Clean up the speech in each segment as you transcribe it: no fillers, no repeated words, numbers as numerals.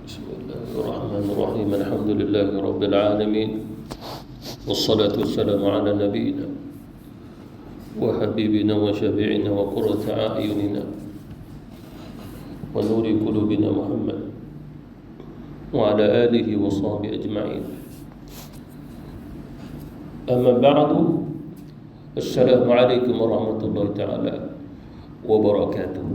Bismillahirrahmanirrahim. Alhamdulillahi Rabbil Alamin. Wassalatu wassalamu ala nabiyyina wa habibina wa syafi'ina wa qurrata a'yunina wa nuri qulubina Muhammad wa ala alihi wa sahbihi ajma'in. Amma ba'du. Assalamualaikum warahmatullahi ta'ala wabarakatuh.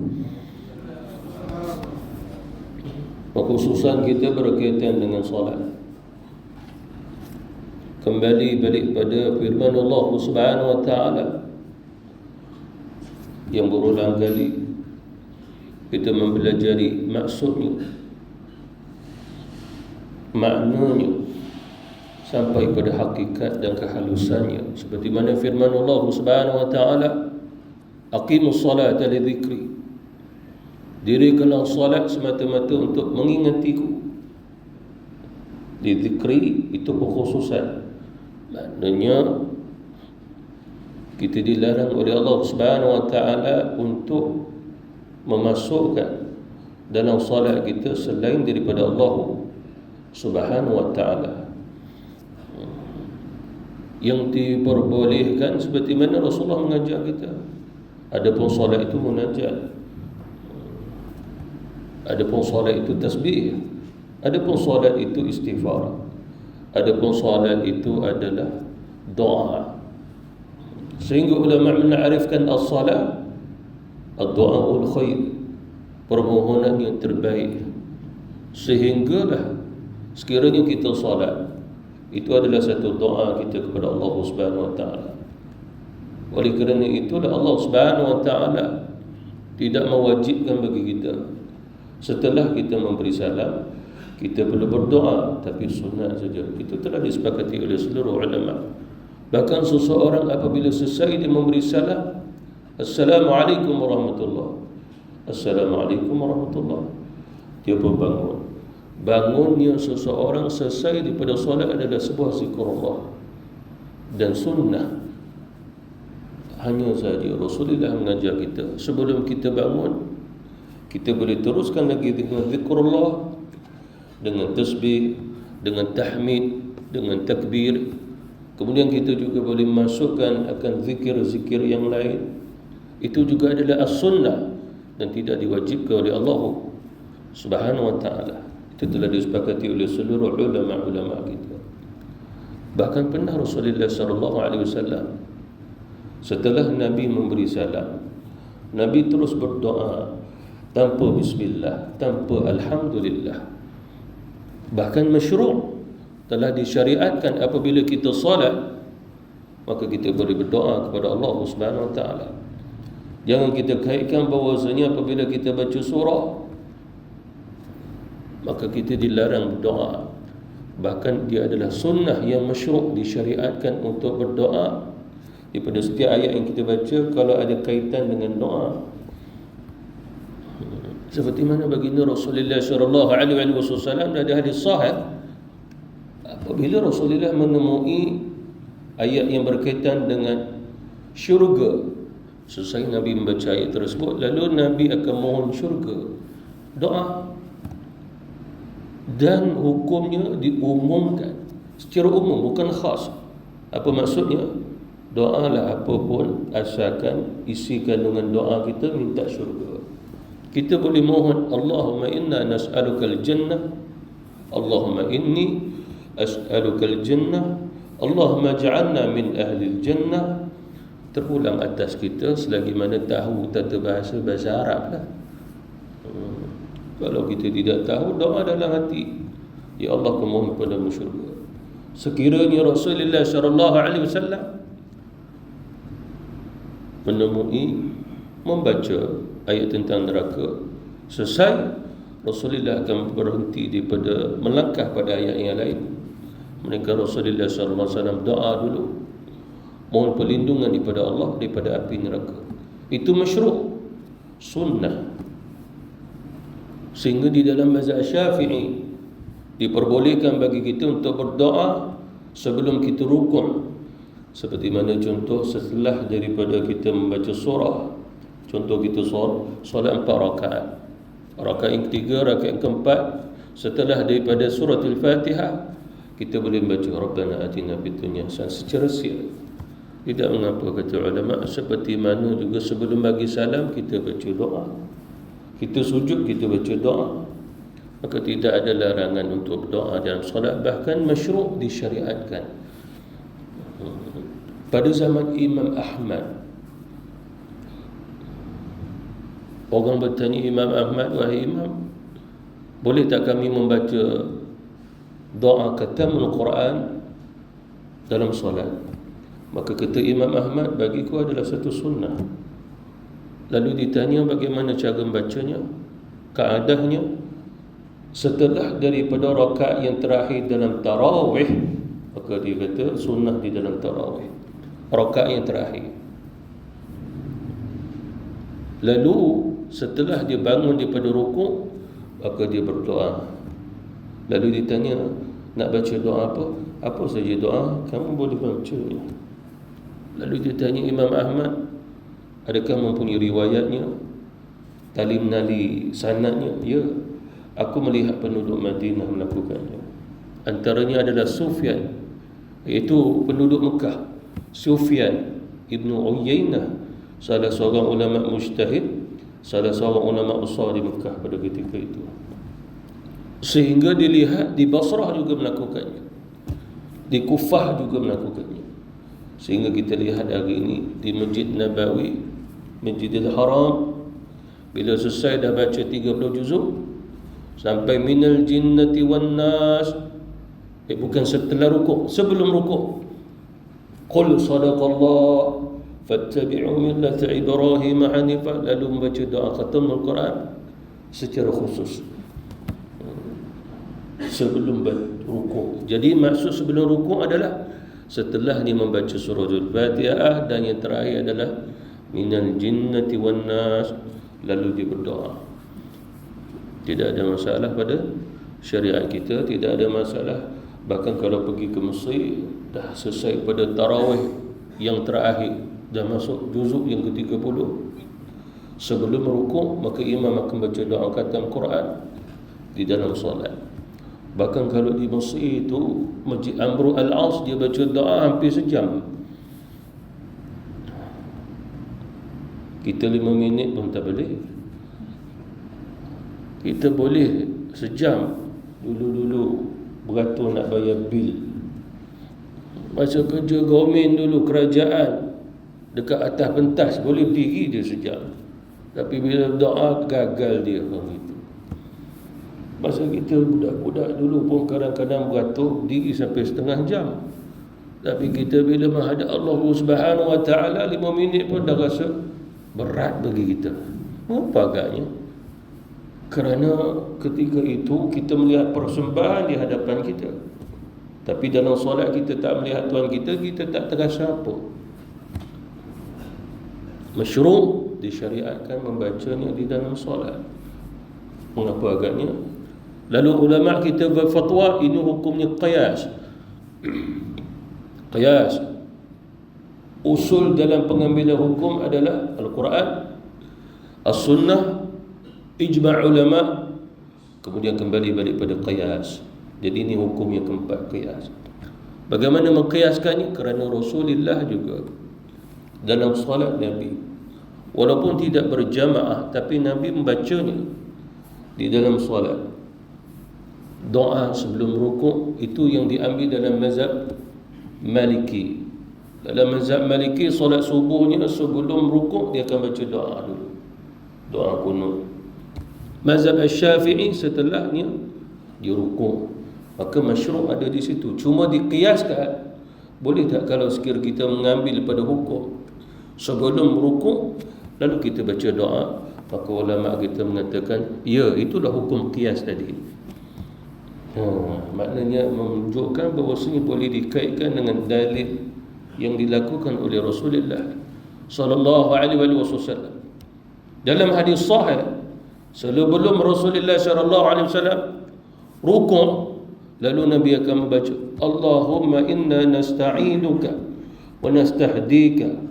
Kekhususan kita berkaitan dengan solat. Kembali balik pada firman Allah Subhanahu wa taala yang berulang kali kita mempelajari maksudnya, maknanya sampai pada hakikat dan kehalusannya, seperti mana firman Allah Subhanahu wa taala, aqimus salata li dzikri, dirikanlah salat semata-mata untuk mengingatiku. Li dzikri itu kekhususan, maknanya kita dilarang oleh Allah Subhanahu wa taala untuk memasukkan dalam salat kita selain daripada Allah Subhanahu wa taala. Yang diperbolehkan seperti mana Rasulullah mengajar kita. Adapun solat itu munajat, adapun solat itu tasbih, adapun solat itu istighfar, adapun solat itu adalah doa. Sehingga ulama menarifkan as-salat ad-du'aul khair, permohonan yang terbaik. Sehinggalah sekiranya kita solat, itu adalah satu doa kita kepada Allah Subhanahu wa taala. Oleh kerana itulah Allah Subhanahu wa taala tidak mewajibkan bagi kita setelah kita memberi salam kita perlu berdoa, tapi sunat saja. Itu telah disepakati oleh seluruh ulama. Bahkan seseorang apabila selesai dia memberi salam, Assalamualaikum warahmatullahi, Assalamualaikum warahmatullahi, dia pun bangun. Bangunnya seseorang selesai daripada solat adalah sebuah zikrullah dan sunnah. Hanya saja Rasulullah mengajar kita sebelum kita bangun, kita boleh teruskan lagi dengan zikrullah, dengan tasbih, dengan tahmid, dengan takbir. Kemudian kita juga boleh masukkan akan zikir-zikir yang lain. Itu juga adalah as-sunnah dan tidak diwajibkan oleh Allah Subhanahu wa taala. Itu telah disepakati oleh seluruh ulama-ulama kita. Bahkan pernah Rasulullah sallallahu alaihi wasallam setelah Nabi memberi salam, Nabi terus berdoa tanpa bismillah, tanpa alhamdulillah. Bahkan masyru' telah disyariatkan apabila kita salat, maka kita boleh berdoa kepada Allah Subhanahu wa taala. Jangan kita kaitkan bahawasanya apabila kita baca surah maka kita dilarang berdoa. Bahkan dia adalah sunnah yang masyru' disyariatkan untuk berdoa. Daripada setiap ayat yang kita baca, kalau ada kaitan dengan doa, seperti mana baginda Rasulullah sallallahu alaihi wasallam ada hadis sahih, apabila Rasulullah menemui ayat yang berkaitan dengan syurga, selesai Nabi membaca ayat tersebut, lalu Nabi akan mohon syurga, doa. Dan hukumnya diumumkan secara umum, bukan khas. Apa maksudnya? Doalah apapun, asalkan isi kandungan doa kita minta syurga. Kita boleh mohon, Allahumma inna nas'alukal jannah, Allahumma inni as'alukal jannah, Allahumma ja'alna min ahlil jannah. Terulang atas kita selagi mana tahu tata bahasa Arab lah. Kalau kita tidak tahu, doa dalam hati, ya Allah, kumohon padamu syurga. Sekiranya Rasulullah sallallahu alaihi wasallam menemui, membaca ayat tentang neraka, selesai, Rasulullah akan berhenti daripada melangkah pada ayat yang lain. Mereka Rasulullah sallallahu alaihi wasallam doa dulu, mohon perlindungan daripada Allah daripada api neraka. Itu masyru', sunnah. Sehingga di dalam mazhab Syafi'i diperbolehkan bagi kita untuk berdoa sebelum kita rukuk. Seperti mana contoh setelah daripada kita membaca surah, contoh kita solat 4 rakaat. Rakaat yang ketiga, rakaat yang keempat, Setelah daripada surah Al-Fatihah, kita boleh baca Rabbana atina fid dunya hasanah secara sir. Tidak mengapa, kata ulama, seperti mana juga sebelum bagi salam kita baca doa, kita sujud kita baca doa. Maka tidak ada larangan untuk doa dalam solat, bahkan masyru' disyariatkan. Pada zaman Imam Ahmad, orang bertanya Imam Ahmad, wahai Imam, boleh tak kami membaca doa khatamul Quran dalam solat? Maka kata Imam Ahmad, bagiku adalah satu sunnah. Lalu ditanya bagaimana cara membacanya, kaedahnya. Setelah daripada rakaat yang terakhir dalam tarawih, maka dia kata sunnah di dalam tarawih, rakaat yang terakhir. Lalu setelah dia bangun daripada rukuk, maka dia berdoa. Lalu ditanya, nak baca doa apa? Apa saja doa kamu boleh baca. Lalu dia tanya Imam Ahmad, adakah mempunyai riwayatnya, talim nali sanadnya? Ya, aku melihat penduduk Madinah melakukannya. Antaranya adalah Sufyan, iaitu penduduk Mekah. Sufyan Ibn Uyainah, salah seorang ulama mujtahid, salah seorang ulama besar di Mekah pada ketika itu. Sehingga dilihat di Basrah juga melakukannya, di Kufah juga melakukannya. Sehingga kita lihat hari ini di Masjid Nabawi, Masjidil Haram, bila selesai dah baca 30 juzuk sampai minal jinnati wan nas, bukan setelah rukuk, sebelum rukuk, qul sadaqallah fattabi'u millata Ibrahim hanifah, lalu membaca doa khatamul Quran secara khusus sebelum rukuk. Jadi maksud sebelum rukuk adalah setelah dia membaca surah Al-Fatihah, dan yang terakhir adalah minal jinnati wan nas, lalu dia berdoa. Tidak ada masalah pada syariat kita, tidak ada masalah. Bahkan kalau pergi ke Mesir, dah selesai pada tarawih yang terakhir, dah masuk juzuk yang ke-30, sebelum rukuk, maka imam akan baca doa khatam Quran di dalam solat. Bahkan kalau di Mesir itu, Masjid Amr al-As, dia baca doa hampir sejam. Kita 5 minit pun tak boleh. Kita boleh sejam. Dulu-dulu beratur nak bayar bil, masa kerja government dulu, kerajaan, dekat atas pentas boleh berdiri dia sejam. Tapi bila doa, gagal dia orang itu. Masa kita budak-budak dulu pun kadang-kadang beratur berdiri sampai setengah jam. Tapi kita bila menghadap Allah Subhanahu Wa Taala, 5 minit pun dah rasa berat bagi kita. Apa agaknya? Kerana ketika itu kita melihat persembahan di hadapan kita, tapi dalam solat kita tak melihat Tuhan kita, kita tak terasa apa. Masyru' disyariatkan membacanya di dalam solat. Mengapa agaknya? Lalu ulama kita berfatwa, ini hukumnya qiyas. Qiyas, usul dalam pengambilan hukum adalah Al-Quran, As-Sunnah, ijma' ulama, kemudian kembali balik pada qiyas. Jadi ini hukumnya keempat, qiyas. Bagaimana mengqiyaskannya? Kerana Rasulullah juga dalam solat Nabi, walaupun tidak berjamaah, tapi Nabi membacanya di dalam solat. Doa sebelum rukuk itu yang diambil dalam mazhab Maliki. Dalam mazhab Maliki, solat subuhnya sebelum rukuk dia akan baca doa dulu, doa kunut. Mazhab Syafi'i setelahnya dia rukuk. Maka masyru' ada di situ. Cuma diqiyaskan, boleh tak kalau sekiranya kita mengambil pada hukum sebelum rukuk lalu kita baca doa? Maka ulama kita mengatakan, ya, itulah hukum qiyas tadi. Maknanya menunjukkan bahawasanya boleh dikaitkan dengan dalil yang dilakukan oleh Rasulullah sallallahu alaihi wasallam. Dalam hadis sahih, sebelum Rasulullah sallallahu alaihi wasallam rukuk, lalu Nabi akan membaca, Allahumma inna nasta'inuka wa nastahdika.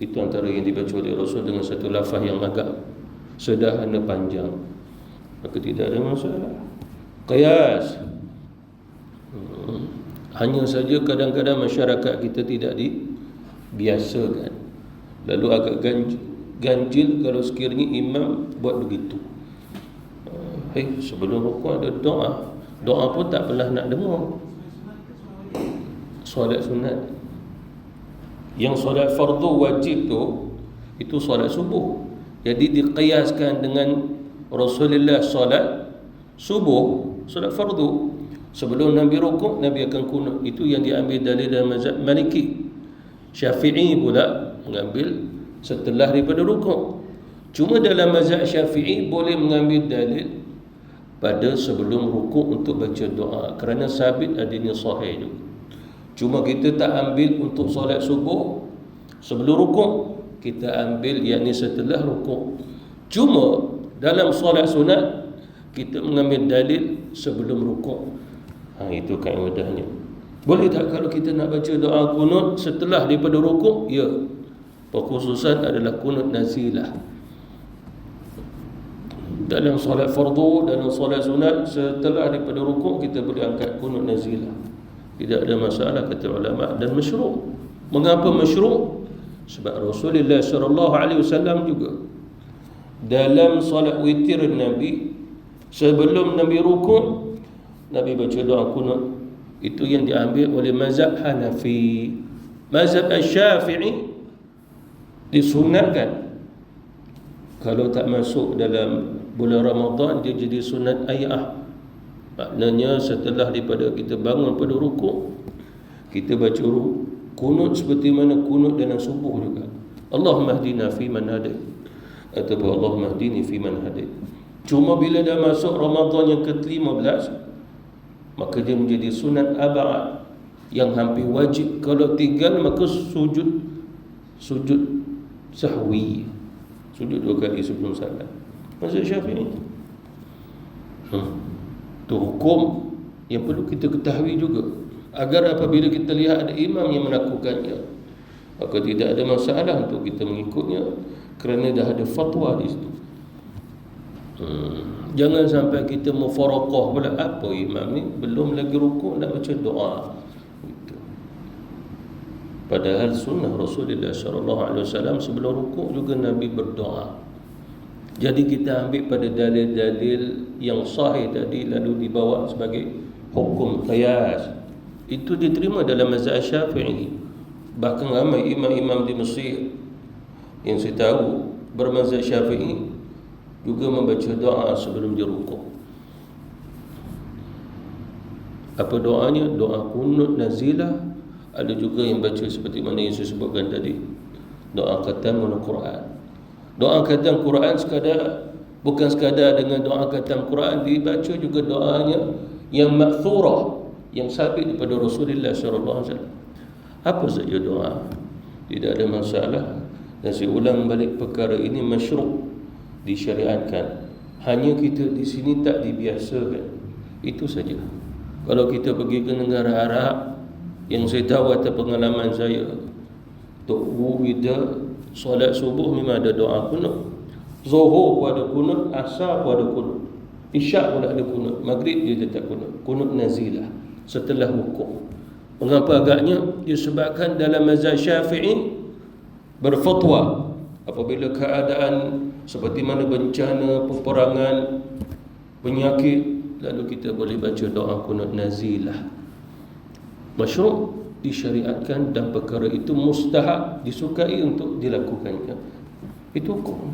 Itu antara yang dibaca oleh Rasul dengan satu lafaz yang agak sederhana panjang. Maka tidak ada masalah. Qiyas. Hanya saja kadang-kadang masyarakat kita tidak dibiasakan. Lalu agak ganjil kalau sekiranya imam buat begitu. Sebelum rukuk ada doa. Doa pun tak pernah nak dengar. Solat sunat. Yang solat fardu wajib tu, itu solat subuh. Jadi diqiyaskan dengan Rasulullah solat subuh, solat fardu. Sebelum Nabi rukuk, Nabi akan kunut. Itu yang diambil dalil dalam mazhab Maliki. Syafi'i pula mengambil setelah daripada rukuk. Cuma dalam mazhab Syafi'i boleh mengambil dalil pada sebelum rukuk untuk baca doa, kerana sabit adanya sahih juga. Cuma kita tak ambil untuk solat subuh sebelum rukuk, kita ambil yakni setelah rukuk. Cuma dalam solat sunat kita mengambil dalil sebelum rukuk. Itu kaedahnya. Boleh tak kalau kita nak baca doa kunut setelah daripada rukuk? Ya. Perkhususan adalah kunut nazilah. Dalam solat fardu, dalam solat sunat, setelah daripada rukuk kita boleh angkat kunut nazilah. Tidak ada masalah kata ulama, dan masyru'. Mengapa masyru'? Sebab Rasulullah SAW juga dalam solat witir Nabi, sebelum Nabi rukuk, Nabi baca doa kunut. Itu yang diambil oleh mazhab Hanafi. Mazhab Syafi'i disunatkan kalau tak masuk dalam bulan Ramadan, dia jadi sunat ayah. Maknanya setelah daripada kita bangun pada rukuk, kita baca kunut seperti mana kunut dalam subuh juga. Allahumma hdina fi man hadait, ataupun Allahumma hdini fi man hadait. Cuma bila dah masuk Ramadan yang ke-15, maka dia menjadi sunat abad yang hampir wajib. Kalau tinggal maka sujud sahwi, sujud 2 kali sebelum salat. Mazhab Syafi'i. Itu hukum yang perlu kita ketahui juga, agar apabila kita lihat ada imam yang melakukannya, maka tidak ada masalah untuk kita mengikutnya, kerana dah ada fatwa di situ. Jangan sampai kita mufaraqah pula, apa imam ni belum lagi rukuk nak baca doa gitu. Padahal sunnah Rasulullah SAW sebelum rukuk juga Nabi berdoa. Jadi kita ambil pada dalil-dalil yang sahih tadi, lalu dibawa sebagai hukum qiyas. Itu diterima dalam mazhab Syafi'i. Bahkan ramai imam-imam di Mesir yang saya tahu bermazhab Syafi'i juga membaca doa sebelum dia rukuk. Apa doanya? Doa kunut nazilah. Ada juga yang baca seperti mana yang saya sebutkan tadi, doa khatamul Quran. Doa khatam Quran bukan sekadar dengan doa khatam Quran, dibaca juga doanya yang ma'thurah, yang sabit daripada Rasulullah SAW. Apa saja doa, tidak ada masalah. Dan saya ulang balik, perkara ini masyru', disyariatkan. Hanya kita di sini tak dibiasakan, itu saja. Kalau kita pergi ke negara Arab, yang saya tahu atas pengalaman saya, kita solat subuh memang ada doa kunut. Zuhur pun ada kunut, asar pun ada kunut, isyak pun ada kunut, maghrib dia tetap kunut, kunut nazilah setelah rukuk. Mengapa agaknya? Disebabkan dalam mazhab Syafi'i berfatwa apabila keadaan seperti mana bencana, peperangan, penyakit, lalu kita boleh baca doa kunut nazilah. Masyru', disyariatkan, dan perkara itu mustahab, disukai untuk dilakukannya. Itu hukum.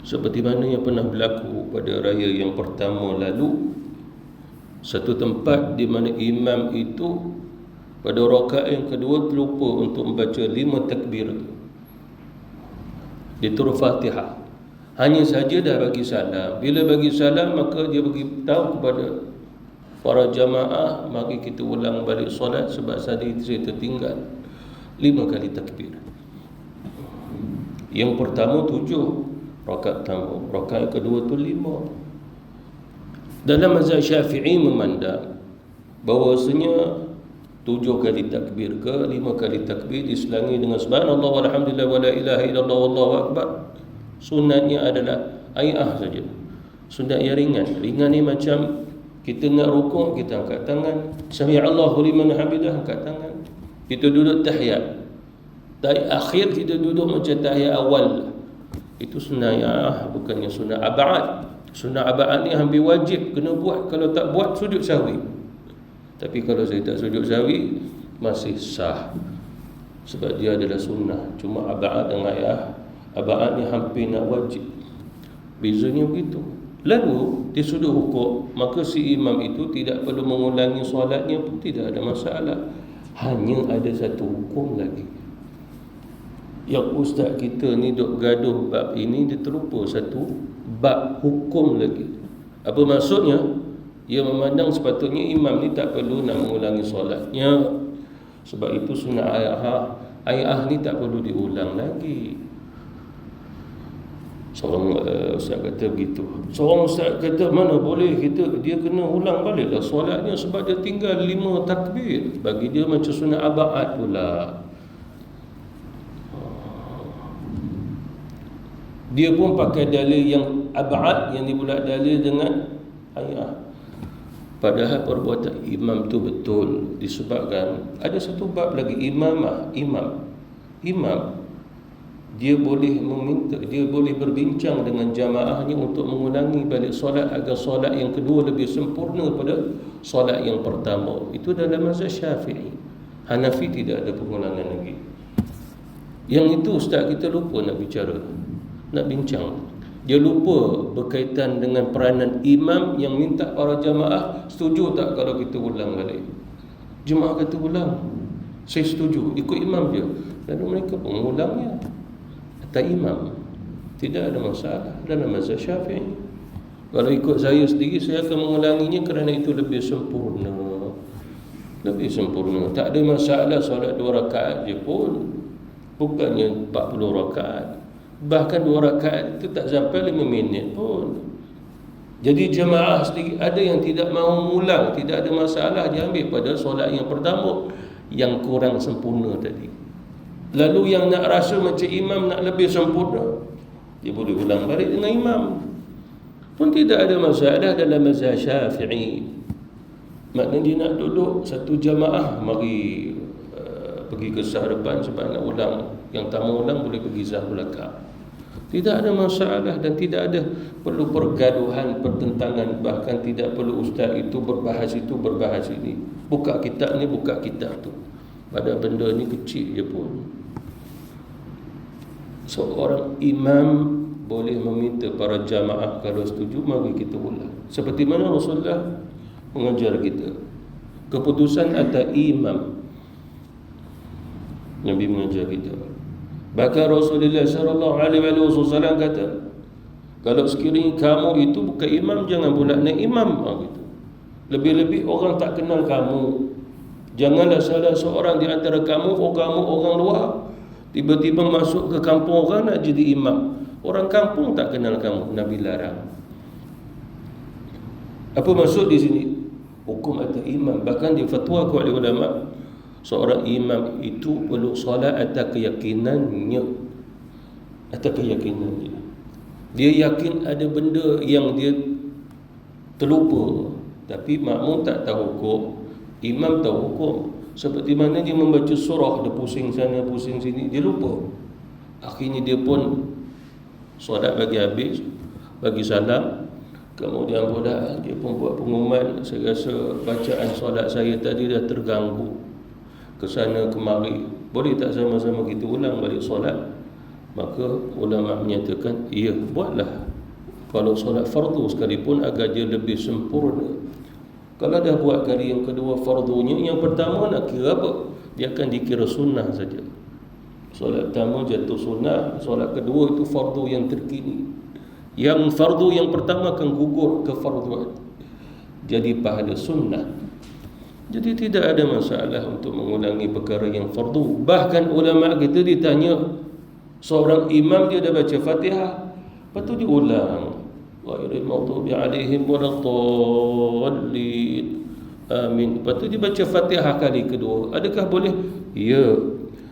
Seperti mana yang pernah berlaku pada raya yang pertama lalu, satu tempat di mana imam itu pada rakaat yang kedua terlupa untuk membaca 5 takbir. Dia turun Fatihah, hanya saja dah bagi salam. Bila bagi salam, maka dia bagi tahu kepada para jamaah, mari kita ulang balik solat sebab tadi saya tertinggal 5 kali takbir. Yang pertama 7 rakaat pertama, rakaat kedua tu 5. Dalam mazhab Syafi'i memandang bahawasanya 7 kali takbir ke 5 kali takbir diselangi dengan subhanallah walhamdulillah wala ilaha illallah wallahu akbar, sunatnya adalah ayah saja. Sunat yang ringan. Ringan ni macam kita nak rukuk, kita angkat tangan. Sami'allahu liman hamidah, angkat tangan. Kita duduk tahiyat. Dari akhir kita duduk macam tahiyat awal. Itu sunnah ya, bukannya sunnah ab'ad. Sunnah ab'ad ni hampir wajib kena buat. Kalau tak buat, sujud sahwi. Tapi kalau saya tak sujud sahwi, masih sah. Sebab dia adalah sunnah. Cuma ab'ad dengan ayah, ab'ad ni hampir nak wajib. Bezanya begitu. Lalu di sudut hukum, maka si imam itu tidak perlu mengulangi solatnya pun tidak ada masalah. Hanya ada satu hukum lagi. Yang ustaz kita ni duk gaduh bab ini, dia terlupa satu bab hukum lagi. Apa maksudnya? Ia memandang sepatutnya imam ni tak perlu nak mengulangi solatnya. Sebab itu sunnah ayah ni tak perlu diulang lagi. Seorang ustaz kata begitu. Seorang ustaz kata mana boleh dia kena ulang baliklah solatnya sebab dia tinggal 5 takbir. Bagi dia macam sunnah ab'ad pula. Dia pun pakai dalil yang ab'ad, yang dibulat dalil dengan ayah. Padahal perbuatan imam tu betul, disebabkan ada satu bab lagi, imam dia boleh meminta, dia boleh berbincang dengan jamaahnya untuk mengulangi balik solat agar solat yang kedua lebih sempurna pada solat yang pertama. Itu dalam mazhab Syafi'i. Hanafi tidak ada pengulangan lagi. Yang itu ustaz kita lupa nak bicara, nak bincang. Dia lupa berkaitan dengan peranan imam yang minta para jamaah setuju tak kalau kita ulang balik. Jemaah kata ulang, saya setuju, ikut imam je. Lalu mereka pun ulangnya atas imam. Tidak ada masalah dalam mazhab Syafi'i. Kalau ikut saya sendiri, saya akan mengulanginya kerana itu lebih sempurna. Lebih sempurna. Tak ada masalah solat 2 rakaat je pun, bukannya 40 rakaat. Bahkan 2 rakaat itu tak sampai 5 minit pun. Jadi jemaah sedikit ada yang tidak mahu mengulang, tidak ada masalah, dia ambil pada solat yang pertama yang kurang sempurna tadi. Lalu yang nak rasa macam imam nak lebih sempurna, dia boleh ulang balik dengan imam. Pun tidak ada masalah dalam mazhab Syafi'i. Maknanya dia nak duduk satu jemaah, mari pergi ke sah depan sebab nak ulang. Yang tak mau ulang boleh pergi sah belakang. Tidak ada masalah dan tidak ada perlu pergaduhan, pertentangan. Bahkan tidak perlu ustaz itu berbahas itu, berbahas ini. Buka kitab ni, buka kitab tu. Pada benda ni kecil je pun. Seorang imam boleh meminta para jamaah kalau setuju, mari kita ulang. Seperti mana Rasulullah mengajar kita. Keputusan atas imam. Nabi mengajar kita. Bahkan Rasulullah SAW kata, kalau sekiranya kamu itu bukan imam, jangan pula naik imam. Gitu. Lebih-lebih orang tak kenal kamu. Janganlah salah seorang di antara kamu orang luar, tiba-tiba masuk ke kampung orang nak jadi imam. Orang kampung tak kenal kamu. Nabi larang. Apa maksud di sini? Hukum atas imam. Bahkan difatwakan oleh ulama, seorang imam itu perlu solat atas keyakinannya. Atas keyakinannya. Dia yakin ada benda yang dia terlupa, tapi makmum tak tahu hukum, imam tahu hukum. Seperti mana dia membaca surah, dia pusing sana, pusing sini, dia lupa. Akhirnya dia pun solat bagi habis, bagi salam, kemudian pula dia pun buat pengumuman, saya rasa bacaan solat saya tadi dah terganggu, ke sana kemari, boleh tak sama-sama kita ulang balik solat? Maka ulama menyatakan, ya, buatlah. Kalau solat fardu sekalipun agar dia lebih sempurna. Kalau dah buat kali yang kedua fardunya, yang pertama nak kira apa? Dia akan dikira sunnah saja. Solat pertama jatuh sunnah, solat kedua itu fardu yang terkini. Yang fardu yang pertama akan gugur ke farduan, jadi pahala sunnah. Jadi tidak ada masalah untuk mengulangi perkara yang fardu. Bahkan ulama kita ditanya, seorang imam dia dah baca Fatihah, lepas tu dia ulang, ghairil maghdubi alaihim waladdallin, amin. Lepas tu dia baca Fatihah kali kedua. Adakah boleh? Ya.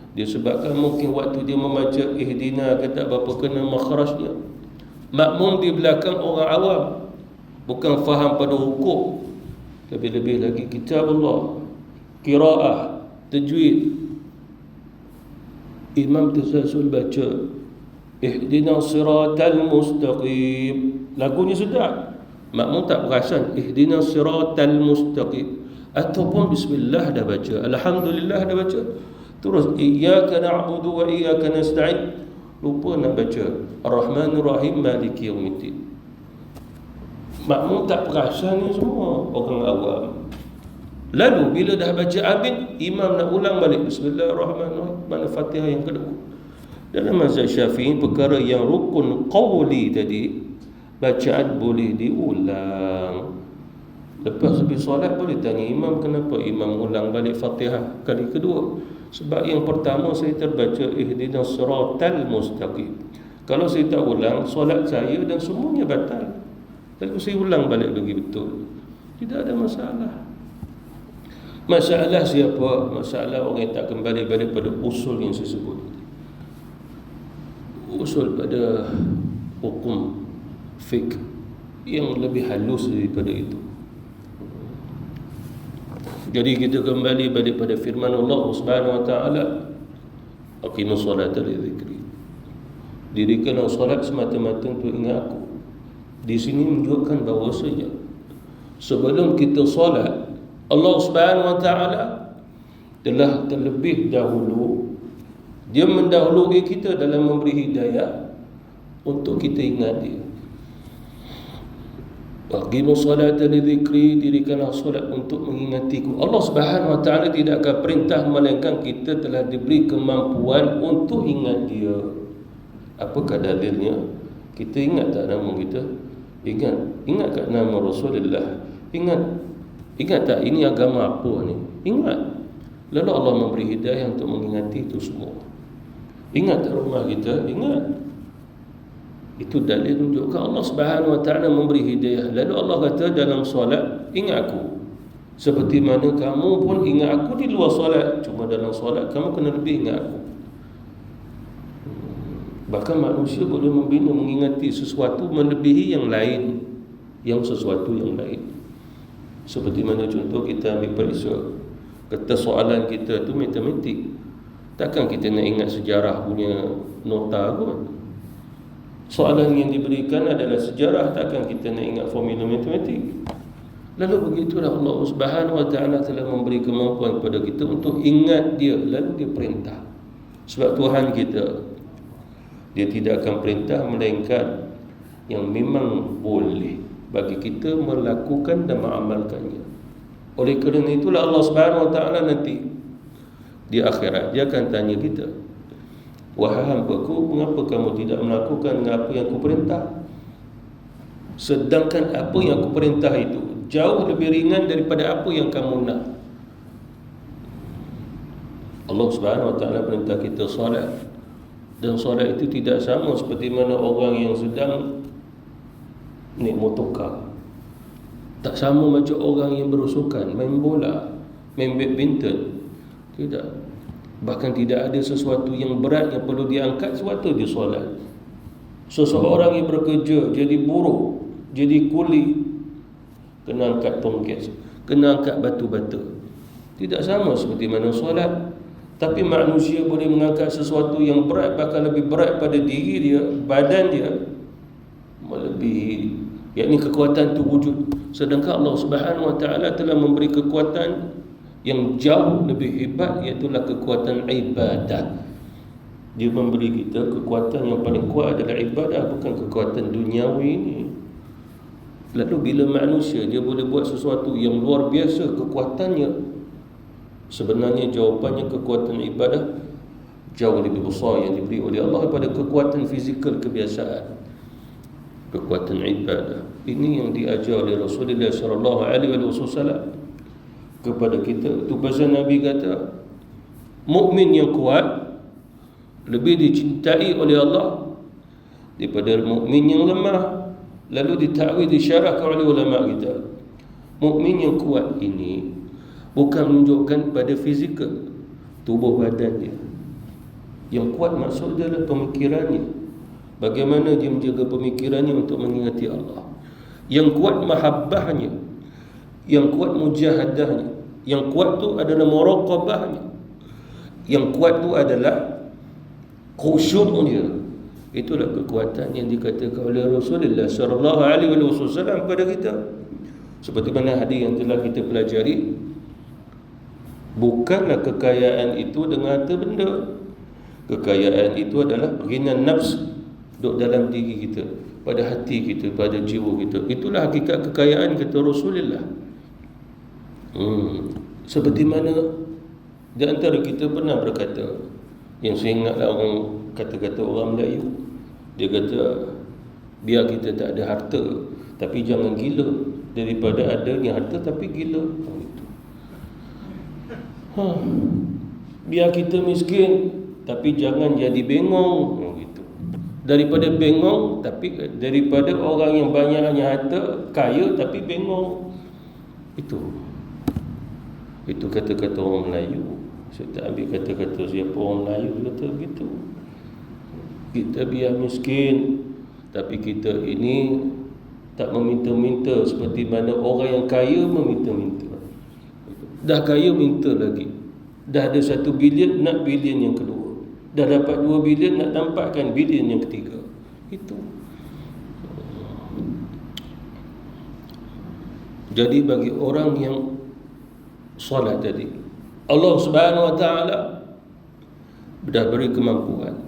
Disebabkan mungkin waktu dia membaca ihdina kata berapa kena makhrajnya. Makmum di belakang orang awam, bukan faham pada hukum. Lebih-lebih lagi kitab Allah, qiraah, tajwid. Imam tersasul baca ihdinas siratal mustaqim, lagunya sedap, makmum tak perasan ihdinas siratal mustaqim, ataupun bismillah dah baca, alhamdulillah dah baca, terus iyyaka na'budu wa iyyaka nasta'in, lupa nak baca ar-rahmanir rahim maliki yaumiddin. Makmum tak perasan ni semua, orang awam. Lalu bila dah baca amin, imam nak ulang balik bismillahirrahmanirrahim, mana Fatihah yang kedua. Dalam mazhab Syafi'i, perkara yang rukun qawli tadi, bacaan boleh diulang. Lepas habis solat boleh tanya imam kenapa imam ulang balik Fatihah kali kedua. Sebab yang pertama saya terbaca ihdinas siratal mustaqim. Kalau saya tak ulang, solat saya dan semuanya batal. Lalu saya ulang balik lagi betul, tidak ada masalah. Masalah siapa? Masalah orang yang tak kembali balik pada usul yang saya sebut, usul pada hukum fiqh yang lebih halus daripada itu. Jadi kita kembali balik pada firman Allah Subhanahu wa taala, aqimus solata li dzikri. Dirikanlah solat semata-mata untuk ingat aku. Di sini menunjukkan bahawasanya sebelum kita solat, Allah Subhanahu wa taala telah terlebih dahulu Dia mendahului kita dalam memberi hidayah untuk kita ingat Dia. Aqimus salata li dzikri, dirikanlah solat untuk mengingatiku. Allah Subhanahu wa taala tidak akan perintah melainkan kita telah diberi kemampuan untuk ingat Dia. Apakah dalilnya? Kita ingat tak nama kita? Ingat tak nama Rasulullah? Ingat tak ini agama apa ni? Ingat. Lalu Allah memberi hidayah untuk mengingati itu semua. Ingat tak rumah kita? Ingat. Itu dalil menunjukkan Allah Subhanahu wa taala memberi hidayah. Lalu Allah kata dalam solat, ingat aku. Seperti mana kamu pun ingat aku di luar solat. Cuma dalam solat kamu kena lebih ingat aku. Bahkan manusia boleh membina mengingati sesuatu melebihi yang lain, sesuatu yang lain. Seperti mana contoh kita ambil periksa, kata soalan kita tu matematik, takkan kita nak ingat sejarah punya nota pun. Soalan yang diberikan adalah sejarah, takkan kita nak ingat formula matematik. Lalu begitulah Allah Subhanahu wa taala telah memberi kemampuan kepada kita untuk ingat Dia. Lalu Dia perintah. Sebab Tuhan kita, Dia tidak akan perintah melainkan yang memang boleh bagi kita melakukan dan mengamalkannya. Oleh kerana itulah Allah Subhanahu wa taala nanti di akhirat Dia akan tanya kita, wahai hamba-Ku, mengapa kamu tidak melakukan apa yang Ku perintah? Sedangkan apa yang Ku perintah itu jauh lebih ringan daripada apa yang kamu nak. Allah Subhanahu wa taala perintah kita solat, dan solat itu tidak sama seperti mana orang yang sedang naik motorcar. Tak sama macam orang yang bersukan, main bola, main badminton. Tidak. Bahkan tidak ada sesuatu yang berat yang perlu diangkat sewaktu dia solat. Seseorang yang bekerja, jadi buruh, jadi kuli, kena angkat tongkat, kena angkat batu-batu. Tidak sama seperti mana solat. Tapi manusia boleh mengangkat sesuatu yang berat, bahkan lebih berat pada diri dia, badan dia, melebihi, yakni kekuatan itu wujud. Sedangkan Allah Subhanahu wa taala telah memberi kekuatan yang jauh lebih hebat, iaitu kekuatan ibadah. Dia memberi kita kekuatan yang paling kuat adalah ibadah, bukan kekuatan duniawi ini. Lalu bila manusia dia boleh buat sesuatu yang luar biasa kekuatannya, sebenarnya jawapannya kekuatan ibadah jauh lebih besar yang diberi oleh Allah daripada kekuatan fizikal kebiasaan. Kekuatan ibadah ini yang diajar oleh Rasulullah sallallahu alaihi wasallam kepada kita. Itu pasal Nabi kata, mukmin yang kuat lebih dicintai oleh Allah daripada mukmin yang lemah. Lalu ditakwil, disyarahkan oleh ulama kita, mukmin yang kuat ini bukan menunjukkan pada fizikal tubuh badan dia. Yang kuat maksud adalah pemikirannya, Bagaimana dia menjaga pemikirannya untuk mengingati Allah. Yang kuat mahabbahnya, yang kuat mujahadahnya, yang kuat tu adalah muraqabahnya, yang kuat tu adalah khusyuknya. Itulah kekuatan yang dikatakan oleh Rasulullah sallallahu alaihi wasallam kepada kita. Seperti mana hadis yang telah kita pelajari, bukanlah kekayaan itu dengan harta benda. Kekayaan itu adalah ghinan nafs, duduk dalam diri kita, pada hati kita, pada jiwa kita. Itulah hakikat kekayaan, kata Rasulullah. Seperti mana di antara kita pernah berkata, yang saya ingatlah orang kata-kata orang Melayu, dia kata, biar kita tak ada harta tapi jangan gila, daripada adanya harta tapi gila. Biar kita miskin tapi jangan jadi bengong, gitu. Daripada bengong, tapi daripada orang yang banyaknya harta, kaya tapi bengong. Itu kata-kata orang Melayu. Saya tak ambil kata-kata siapa orang Melayu kata begitu. Kita biar miskin tapi kita ini tak meminta-minta seperti mana orang yang kaya meminta-minta. Dah kaya minta lagi. Dah ada 1 bilion, nak bilion yang kedua. Dah dapat 2 bilion, nak tampakkan bilion yang ketiga. Itu. Jadi bagi orang yang solat tadi, Allah Subhanahu wa taala dah beri kemampuan,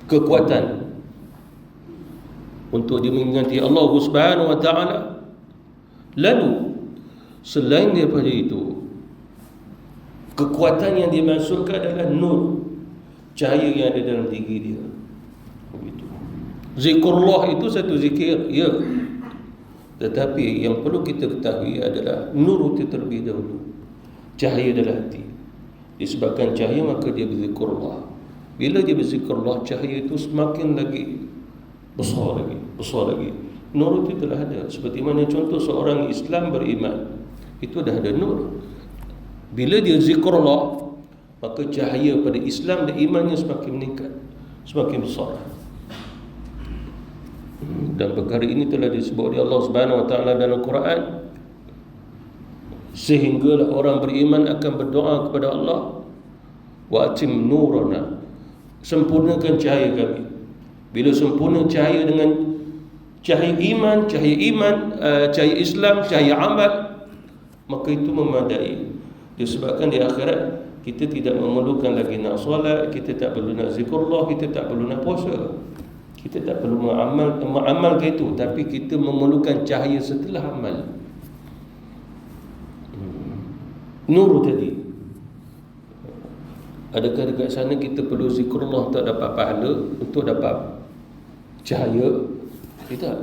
kekuatan untuk dia mengingati Allah Subhanahu wa taala. Lalu selain daripada itu, kekuatan yang dimaksudkan adalah nur, cahaya yang ada dalam diri dia. Begitu. Zikrullah itu satu zikir, ya. Tetapi yang perlu kita ketahui adalah nur itu terlebih dahulu. Cahaya dalam hati. Disebabkan cahaya maka dia berzikrullah. Bila dia berzikrullah, cahaya itu semakin lagi besar lagi. Nur itu telah ada. Seperti mana contoh seorang Islam beriman, itu dah ada nur. Bila dia zikrullah, maka cahaya pada Islam dan imannya semakin meningkat, semakin besar. Dan perkara ini telah disebut oleh Allah Subhanahu wa taala dalam Al-Quran, sehinggalah orang beriman akan berdoa kepada Allah, wa atim nurana, sempurnakan cahaya kami. Bila sempurna cahaya dengan cahaya iman, cahaya Islam, cahaya amal, maka itu memadai. Disebabkan di akhirat kita tidak memerlukan lagi nak solat, kita tak perlu nak zikrullah, kita tak perlu nak puasa, kita tak perlu mengamalkan itu, tapi kita memerlukan cahaya setelah amal. Nur tadi. Adakah dekat sana kita perlu zikrullah untuk dapat pahala, untuk dapat cahaya? Tidak.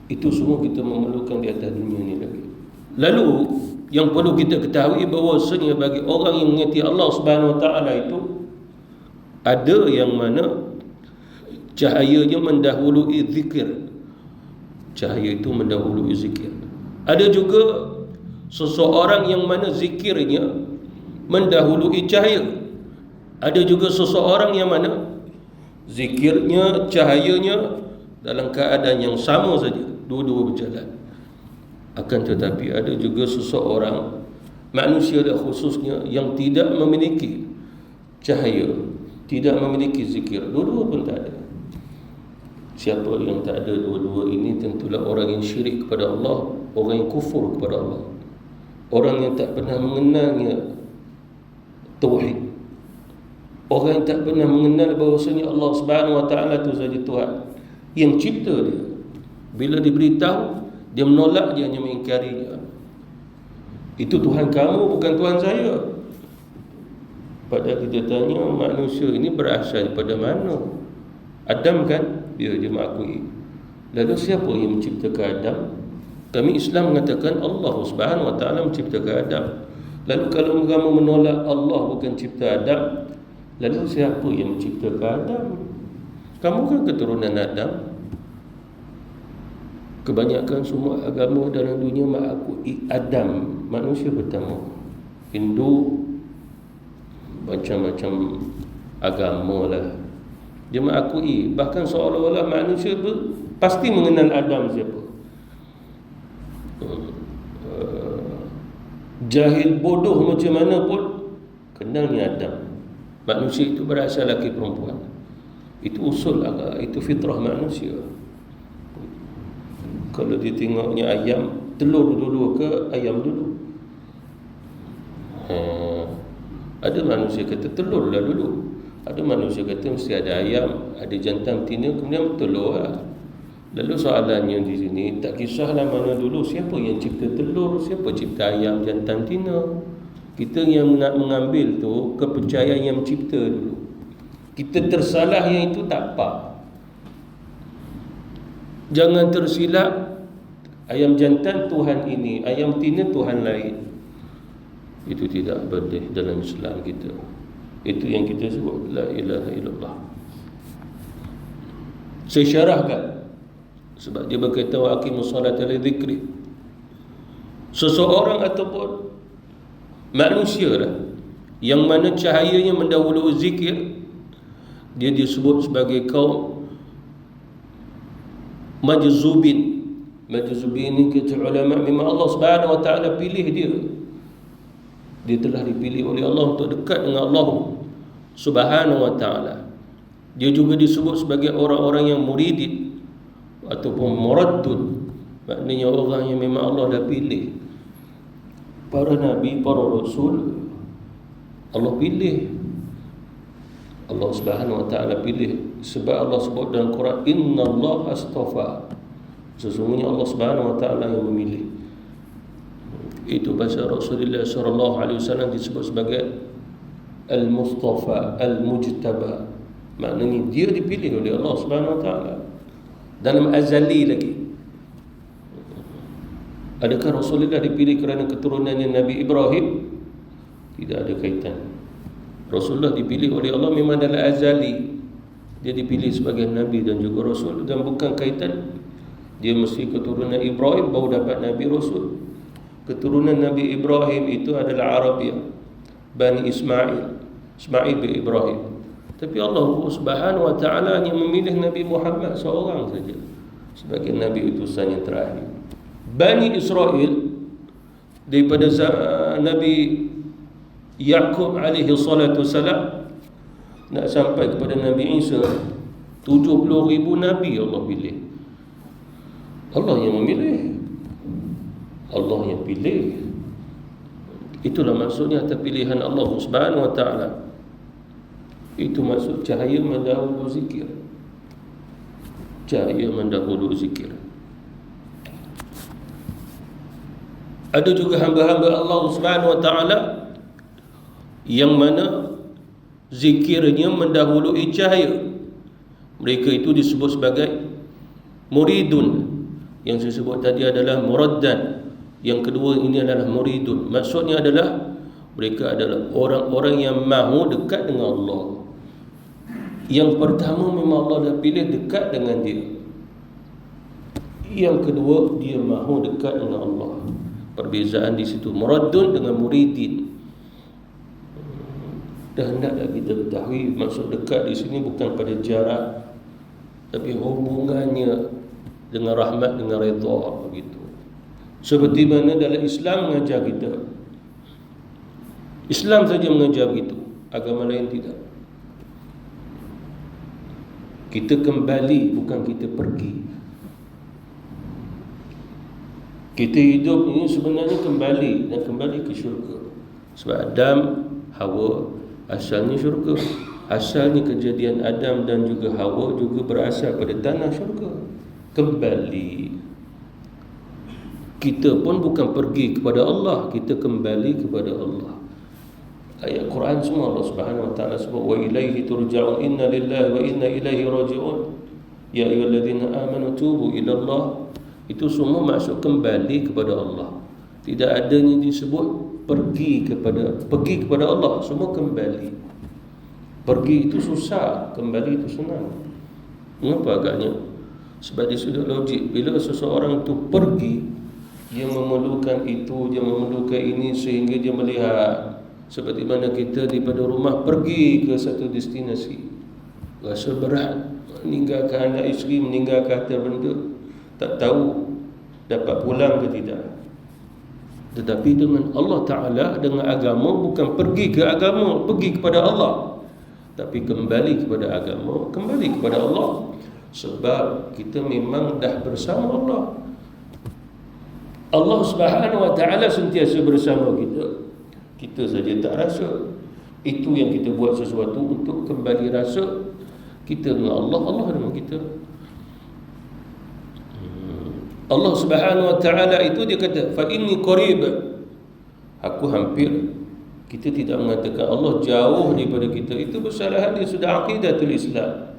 Itu semua kita memerlukan di atas dunia ni lagi. Lalu yang perlu kita ketahui bahawasanya bagi orang yang mengingati Allah Subhanahu wa taala itu, ada yang mana cahayanya mendahului zikir. Cahaya itu mendahului zikir. Ada juga seseorang yang mana zikirnya mendahului cahaya. Ada juga seseorang yang mana zikirnya, cahayanya dalam keadaan yang sama saja, dua-dua berjalan. Akan tetapi ada juga seseorang manusia dan khususnya yang tidak memiliki cahaya, tidak memiliki zikir, dua-dua pun tak ada. Siapa yang tak ada dua-dua ini tentulah orang yang syirik kepada Allah, orang yang kufur kepada Allah, orang yang tak pernah mengenalnya tauhid, orang yang tak pernah mengenal bahawasanya Allah Subhanahu wa taala itu saja Tuhan yang cipta dia. Bila diberitahu, dia menolak, dia hanya mengingkarinya. Itu Tuhan kamu, bukan Tuhan saya. Padahal kita tanya, manusia ini berasal daripada mana? Adam kan? Dia mengakui. Lalu siapa yang menciptakan Adam? Kami Islam mengatakan Allah Subhanahu wa taala menciptakan Adam. Lalu kalau kamu menolak Allah bukan cipta Adam, lalu siapa yang menciptakan Adam? Kamu kan keturunan Adam. Kebanyakan semua agama dalam dunia mengakui Adam, manusia pertama. Hindu macam-macam agama lah, Dia mengakui, bahkan seolah-olah manusia pasti mengenal Adam siapa. Jahil bodoh macam mana pun kenalnya Adam. Manusia itu berasal lelaki perempuan. Itu usul agak, itu fitrah manusia. Kalau dia tengoknya ayam, telur dulu ke ayam dulu? Ada manusia kata telur lah dulu. Ada manusia kata mesti ada ayam, ada jantan betina, kemudian telur lah. Lalu soalannya di sini, tak kisahlah mana dulu, siapa yang cipta telur, siapa cipta ayam, jantan betina. Kita yang nak mengambil tu kepercayaan yang mencipta dulu. Kita tersalah yang itu tak apa. Jangan tersilap, ayam jantan Tuhan ini, ayam betina Tuhan lain. Itu tidak boleh dalam Islam kita. Itu yang kita sebut la ilaha illallah. Saya syarahkan, sebab dia berkata wa aqimus salata li dzikri. Seseorang ataupun manusia lah yang mana cahayanya mendahului zikir, dia disebut sebagai kaum majzubin. Majzubin ini kata ulama, memang Allah Subhanahu wa taala pilih dia. Dia telah dipilih oleh Allah untuk dekat dengan Allah Subhanahu wa taala. Dia juga disebut sebagai orang-orang yang muridin ataupun muraddun, maknanya orang yang memang Allah dah pilih. Para nabi, para rasul, Allah pilih. Allah Subhanahu wa taala pilih, sebab Allah sebut dalam Quran, innallaha astafa. Sesungguhnya Allah Subhanahu wa taala yang memilih. Itu bahasa Rasulullah sallallahu alaihi wasallam disebut sebagai al-mustafa, al-mujtaba. Maknanya dia dipilih oleh Allah Subhanahu wa taala dalam azali lagi. Adakah Rasulullah dipilih kerana keturunannya Nabi Ibrahim? Tidak ada kaitan. Rasulullah dipilih oleh Allah memang dalam azali. Dia dipilih sebagai Nabi dan juga Rasul, dan bukan kaitan dia mesti keturunan Ibrahim baru dapat Nabi Rasul. Keturunan Nabi Ibrahim itu adalah Arabia, Bani Ismail, Ismail bin Ibrahim. Tapi Allah Subhanahu wa taala hanya memilih Nabi Muhammad seorang saja sebagai Nabi utusan yang terakhir. Bani Israel daripada Nabi Yaqub alaihi salatu wasalam nak sampai kepada Nabi Isa, 70,000 Nabi Allah pilih. Allah yang memilih, Allah yang pilih. Itulah maksudnya atas pilihan Allah Subhanahu wa taala. Itu maksud cahaya mendahulu zikir. Cahaya mendahulu zikir. Ada juga hamba-hamba Allah Subhanahu wa taala yang mana zikirnya mendahului cahaya. Mereka itu disebut sebagai muridun. Yang saya sebut tadi adalah muraddan. Yang kedua ini adalah muridun. Maksudnya adalah mereka adalah orang-orang yang mahu dekat dengan Allah. Yang pertama memang Allah dah pilih dekat dengan dia. Yang kedua dia mahu dekat dengan Allah. Perbezaan di situ, muraddun dengan muridin. Dan hendaklah kita ketahui maksud dekat di sini bukan pada jarak, tapi hubungannya dengan rahmat, dengan redha, begitu. Seperti mana dalam Islam mengajar kita. Islam saja mengajar begitu, agama lain tidak. Kita kembali, bukan kita pergi. Kita hidup ini sebenarnya kembali, dan kembali ke syurga. Sebab Adam, Hawa asalnya syurga. Asalnya kejadian Adam dan juga Hawa juga berasal pada tanah syurga. Kembali. Kita pun bukan pergi kepada Allah, kita kembali kepada Allah. Ayat Quran semua Allah Subhanahu wa taala sebut wa ilaihi turja'un, inna lillahi wa inna ilaihi raji'un. Ya ayyuhalladzina amanu tubu ila Allah. Itu semua maksud kembali kepada Allah. Tidak adanya disebut pergi kepada Allah, semua kembali. Pergi itu susah, kembali itu senang. Mengapa agaknya? Sebab dia sudah logik. Bila seseorang itu pergi, dia memerlukan itu, dia memerlukan ini, sehingga dia melihat seperti mana kita daripada rumah pergi ke satu destinasi. rasa berat meninggalkan anak isteri, meninggalkan harta benda, tak tahu dapat pulang ke tidak. Tetapi dengan Allah Ta'ala, dengan agama, bukan pergi ke agama, pergi kepada Allah, tapi kembali kepada agama, kembali kepada Allah. Sebab kita memang dah bersama Allah. Allah Subhanahu Wa Ta'ala sentiasa bersama kita. Kita saja tak rasa. Itu yang kita buat sesuatu untuk kembali rasa kita dengan Allah, Allah dengan kita. Allah Subhanahu Wa Ta'ala itu dia kata, fa inni qarib, aku hampir. Kita tidak mengatakan Allah jauh daripada kita. Itu kesalahan dia, sudah aqidatul Islam.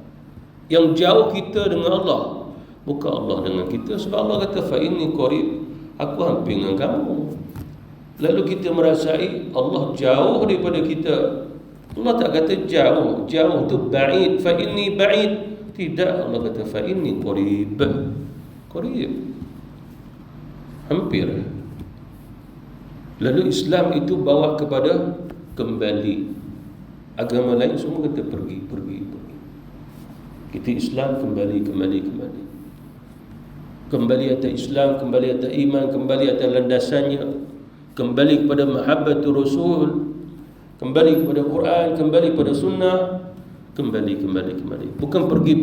Yang jauh kita dengan Allah, bukan Allah dengan kita. Sebab Allah kata fa inni qarib, aku hampir dengan kamu. Lalu kita merasai Allah jauh daripada kita. Allah tak kata jauh. Jauh tu ba'id, fa inni ba'id. Tidak, Allah kata fa inni qarib. Qarib, hampir. Lalu Islam itu bawa kepada kembali. Agama lain semua kata pergi. Kita Islam kembali. Kembali atas Islam, kembali atas iman, kembali atas landasannya, kembali kepada mahabbatul Rasul, kembali kepada Quran, kembali kepada sunnah, kembali. Bukan pergi.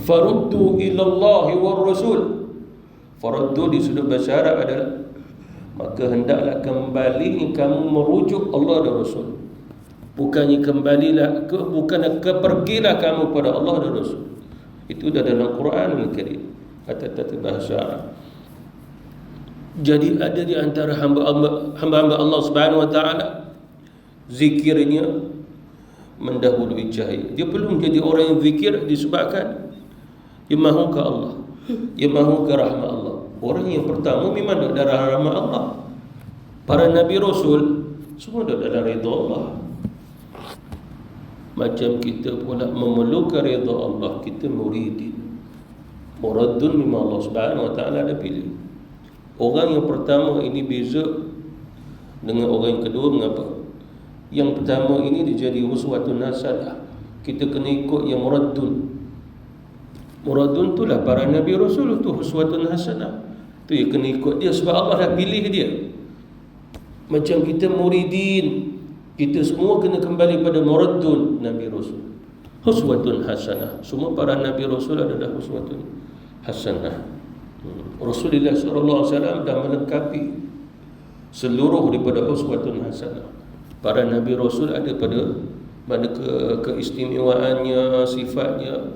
Faruddu ilallahi war Rasul. Faruddu di sudut bahasa Arab adalah, maka hendaklah kembali kamu merujuk Allah dan Rasul. Bukannya pergilah kamu pada Allah dan Rasul. Itu dah dalam Quran Al-Karim, kata-kata bahasa Arab. Jadi ada di antara hamba-hamba Allah Subhanahu Wa Ta'ala, zikirnya mendahului cahaya. Dia belum jadi orang yang zikir disebabkan dia mahu ke Allah, dia mahu ke rahmat Allah. Orang yang pertama memang duduk dalam rahmat Allah. Para Nabi Rasul semua duduk dalam redha Allah. Macam kita pula memerlukan redha Allah, kita muridin. Muradun memang Allah Subhanahu Wa Ta'ala ada pilih. Orang yang pertama ini beza dengan orang yang kedua. Mengapa? Yang pertama ini dia jadi uswatun hasanah. Kita kena ikut yang muradun. Muradun itulah para Nabi Rasul, itu uswatun hasanah. Tu yang kena ikut dia sebab Allah dah pilih dia. Macam kita muridin, kita semua kena kembali pada muradun Nabi Rasul. Uswatun hasanah. Semua para Nabi Rasul adalah uswatun hasanah. Rasulullah SAW dah melengkapi seluruh daripada uswatun hasanah. Para Nabi Rasul ada pada mana keistimewaannya, sifatnya,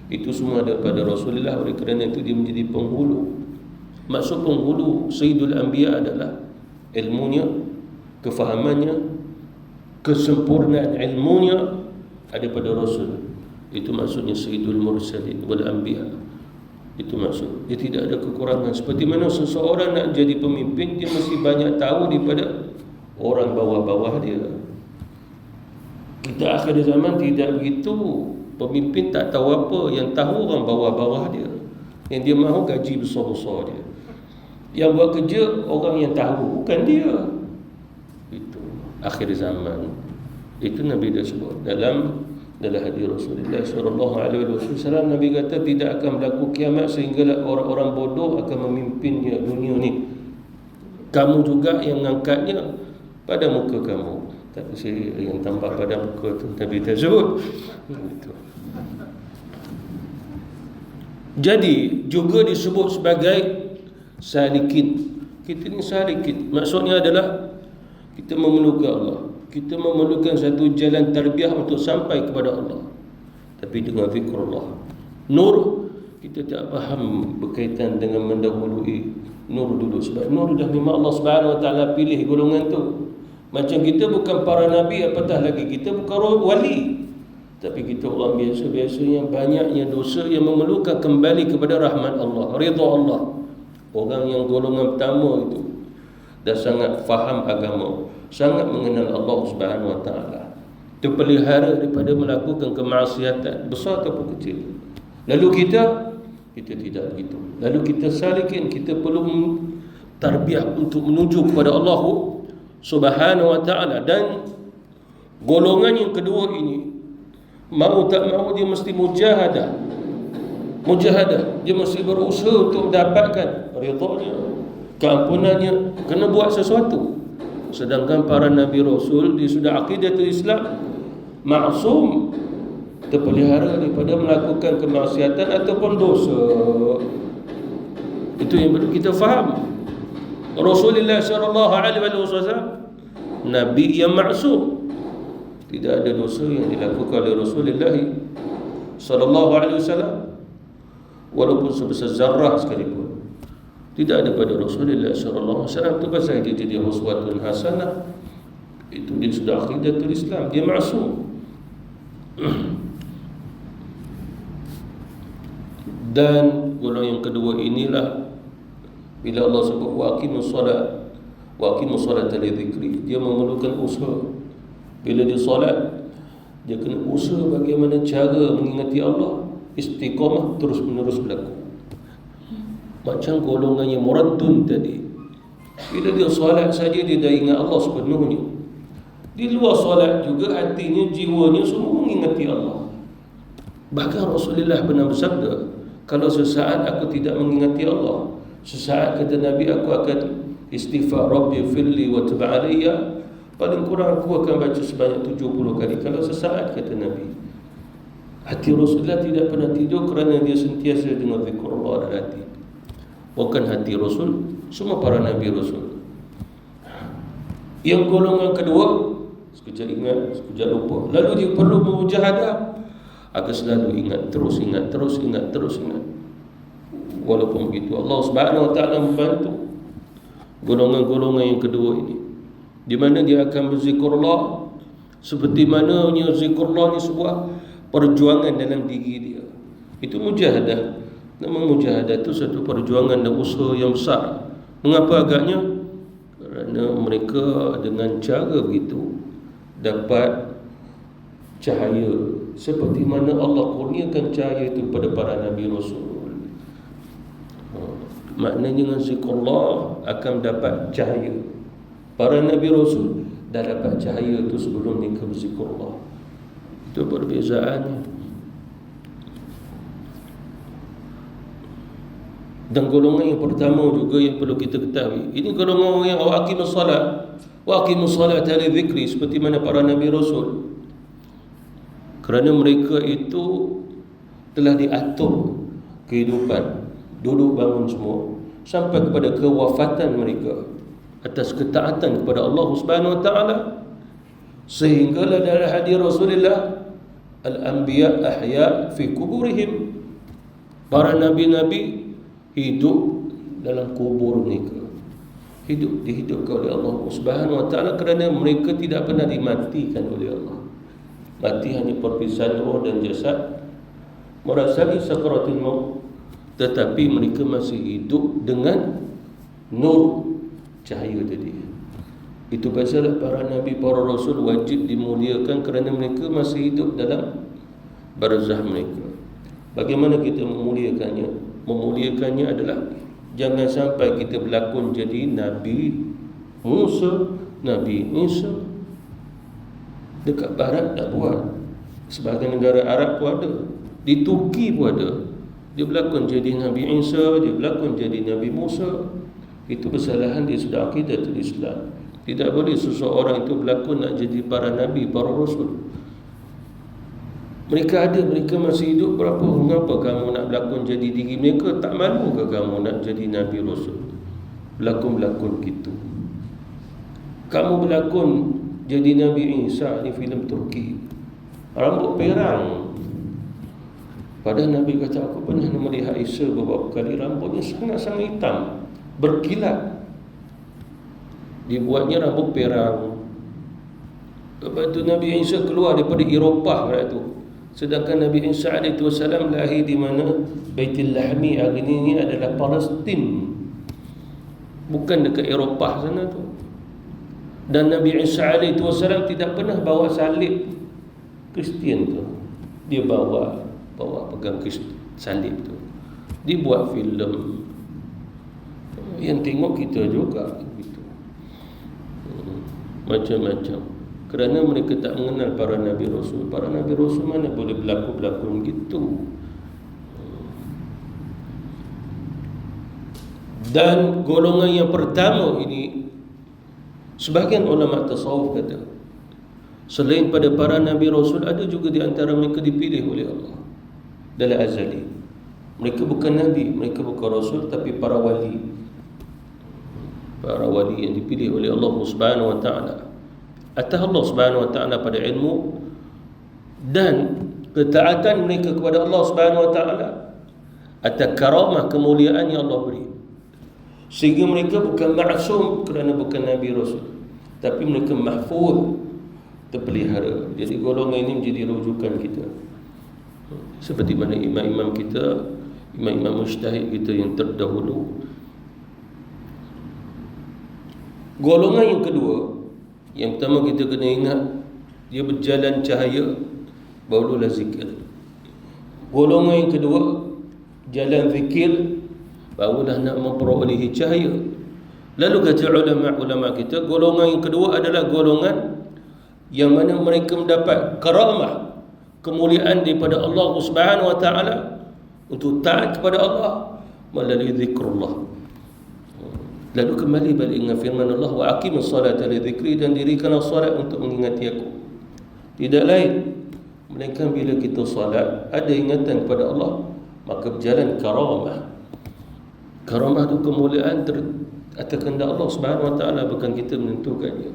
itu semua ada pada Rasulullah. Oleh kerana itu dia menjadi penghulu. Maksud penghulu Sayyidul Anbiya adalah ilmunya, kefahamannya, kesempurnaan ilmunya ada pada Rasul. Itu maksudnya Sayyidul Mursalin wal Anbiya. Itu maksud. Dia tidak ada kekurangan. Seperti mana seseorang nak jadi pemimpin, dia mesti banyak tahu daripada orang bawah-bawah dia. Kita akhir zaman tidak begitu. Pemimpin tak tahu apa, yang tahu orang bawah-bawah dia. Yang dia mahu gaji besar-besar dia. Yang buat kerja orang yang tahu, bukan dia. Itu akhir zaman. Itu Nabi dah sebut dalam hadis Rasulullah sallallahu alaihi wasallam. Nabi kata tidak akan berlaku kiamat sehinggalah orang-orang bodoh akan memimpinnya dunia ni. Kamu juga yang mengangkatnya pada muka kamu. Tapi saya yang tambah pada muka tu Nabi dah sebut. Itu. Jadi juga disebut sebagai salikin. Kita ni salikin, maksudnya adalah kita memerlukan Allah. Kita memerlukan satu jalan tarbiyah untuk sampai kepada Allah, tapi dengan zikrullah. Nur, kita tak faham berkaitan dengan mendahului nur dulu. Sebab nur dah memang Allah Subhanahu Wa Ta'ala pilih golongan tu. Macam kita bukan para Nabi, apatah lagi kita bukan wali, tapi kita orang biasa-biasa yang banyaknya dosa, yang memerlukan kembali kepada rahmat Allah, ridha Allah. Orang yang golongan pertama itu dah sangat faham agama, sangat mengenal Allah Subhanahu Wa Ta'ala, terpelihara daripada melakukan kemaksiatan besar ataupun kecil. Lalu kita tidak begitu. Lalu kita salikin, kita perlu tarbiyah untuk menuju kepada Allah Subhanahu Wa Ta'ala. Dan golongan yang kedua ini Mau tak mau dia mesti mujahadah. Dia mesti berusaha untuk mendapatkan ridha-Nya, keampunannya, kena buat sesuatu. Sedangkan para Nabi Rasul, dia sudah akidatul Islam, maksum, terpelihara daripada melakukan kemaksiatan ataupun dosa. Itu yang perlu kita faham. Rasulullah SAW Nabi yang maksum, tidak ada dosa yang dilakukan oleh Rasulullah SAW, walaupun sebesar zarrah sekalipun. Tidak ada pada Rasulullah SAW. Itu pasal dia jadi uswatun hasanah. Itu dia sudah akidatul Islam, dia maksum. Dan golongan yang kedua inilah bila Allah sebut wa aqimus salata li dzikri, dia memerlukan usaha. Bila dia solat, dia kena usaha bagaimana cara mengingati Allah, istiqamah terus menerus berlaku. Macam golongan yang muraddun tadi, bila dia solat saja dia dah ingat Allah sepenuhnya. Di luar solat juga hatinya, jiwanya semua mengingati Allah. Bahkan Rasulullah pernah bersabda, kalau sesaat aku tidak mengingati Allah, sesaat kata Nabi aku akan istighfar, Rabbi firli wa tub alayya, paling kurang aku akan baca sebanyak 70 kali. Kalau sesaat kata Nabi. Hati Rasulullah tidak pernah tidur kerana dia sentiasa dengar zikrullah dalam hati. Bukan hati Rasul, semua para Nabi Rasul. Yang golongan kedua, sekejap ingat, sekejap lupa. Lalu dia perlu mujahadah agar selalu ingat, terus ingat. Walaupun begitu, Allah Subhanahu Wa Taala membantu golongan-golongan yang kedua ini, di mana dia akan berzikrullah seperti mana zikrullah ni sebuah perjuangan dalam diri dia. Itu mujahadah. Nama mujahadah itu satu perjuangan dan usaha yang besar. Mengapa agaknya? Kerana mereka dengan cara begitu dapat cahaya seperti mana Allah kurniakan cahaya itu pada para Nabi Rasul. Maknanya dengan zikrullah akan dapat cahaya. Para Nabi Rasul dah dapat cahaya itu sebelum mereka berzikrullah. Itu perbezaannya. Dan golongan yang pertama juga yang perlu kita ketahui, ini golongan yang aqimus salat li dzikri, seperti mana para Nabi Rasul. Kerana mereka itu telah diatur kehidupan, duduk bangun semua sampai kepada kewafatan mereka atas ketaatan kepada Allah Subhanahu Wa Taala, sehinggalah dalam hadis Rasulullah, al-anbiya ahya fi kuburihim, para nabi-nabi hidup dalam kubur mereka, dihidupkan oleh Allah Subhanahu Wa Taala, kerana mereka tidak pernah dimatikan oleh Allah. Mati hanya perpisahan roh dan jasad, merasai sakaratul maut, tetapi mereka masih hidup dengan nur cahaya tadi. Itu pasal para nabi, para rasul wajib dimuliakan kerana mereka masih hidup dalam barzah mereka. Bagaimana kita memuliakannya? Memuliakannya adalah jangan sampai kita berlakon jadi Nabi Musa, Nabi Isa. Dekat barat tak buat, sebahagian negara Arab pun ada, di Turki pun ada. Dia berlakon jadi Nabi Isa, dia berlakon jadi Nabi Musa. Itu kesalahan, dia sudah akidatul Islam. Tidak boleh seseorang itu berlakon nak jadi para Nabi, para Rasul. Mereka ada, mereka masih hidup berapa? Mengapa kamu nak berlakon jadi diri mereka? Tak malu ke kamu nak jadi Nabi Rasul? Berlakon-berlakon gitu. Kamu berlakon jadi Nabi Isa di filem Turki, rambut perang. Padahal Nabi kata, aku pernah melihat Isa beberapa kali, rambutnya sangat-sangat hitam, berkilat. Dibuatnya rambut perang. Lepas tu Nabi Isa keluar daripada Eropah pada tu. Sedangkan Nabi Isa AS lahir di mana? Baitul Lahmi. Hari ini adalah Palestin, bukan dekat Eropah sana tu. Dan Nabi Isa AS tidak pernah bawa salib Kristian tu. Dia bawa pegang salib tu. Dibuat filem, yang tengok kita juga gitu. Macam-macam. Kerana mereka tak mengenal para Nabi Rasul. Para Nabi Rasul mana boleh berlaku-berlaku begitu. Dan golongan yang pertama ini, sebahagian ulama tasawuf kata, selain pada para Nabi Rasul, ada juga di antara mereka dipilih oleh Allah dalam azali. Mereka bukan Nabi, mereka bukan Rasul, tapi para wali. Para wali yang dipilih oleh Allah Subhanahu Wa Taala. Atas Allah Subhanahu Wa Taala pada ilmu dan ketaatan mereka kepada Allah Subhanahu Wa Taala, atas karamah kemuliaan yang Allah beri. Sehingga mereka bukan maksum kerana bukan Nabi Rasul, tapi mereka mahfuz, terpelihara. Jadi golongan ini menjadi rujukan kita. Seperti mana imam-imam kita, imam-imam mujtahid kita yang terdahulu. Golongan yang kedua, yang pertama kita kena ingat, dia berjalan cahaya, barulah zikir. Golongan yang kedua, jalan zikir, barulah nak memperolehi cahaya. Lalu kata ulama-ulama kita, golongan yang kedua adalah golongan yang mana mereka mendapat karamah, kemuliaan daripada Allah Subhanahu Wa Taala untuk taat kepada Allah melalui zikrullah. Lalu kembali balik ingat firman Allah, wa aqimus salata li dzikri, dan dirikanlah solat untuk mengingati aku. Tidak lain melainkan bila kita solat ada ingatan kepada Allah, maka berjalan karamah. Karamah itu kemuliaan atas kehendak Allah Subhanahu Wa Taala, bukan kita menentukannya.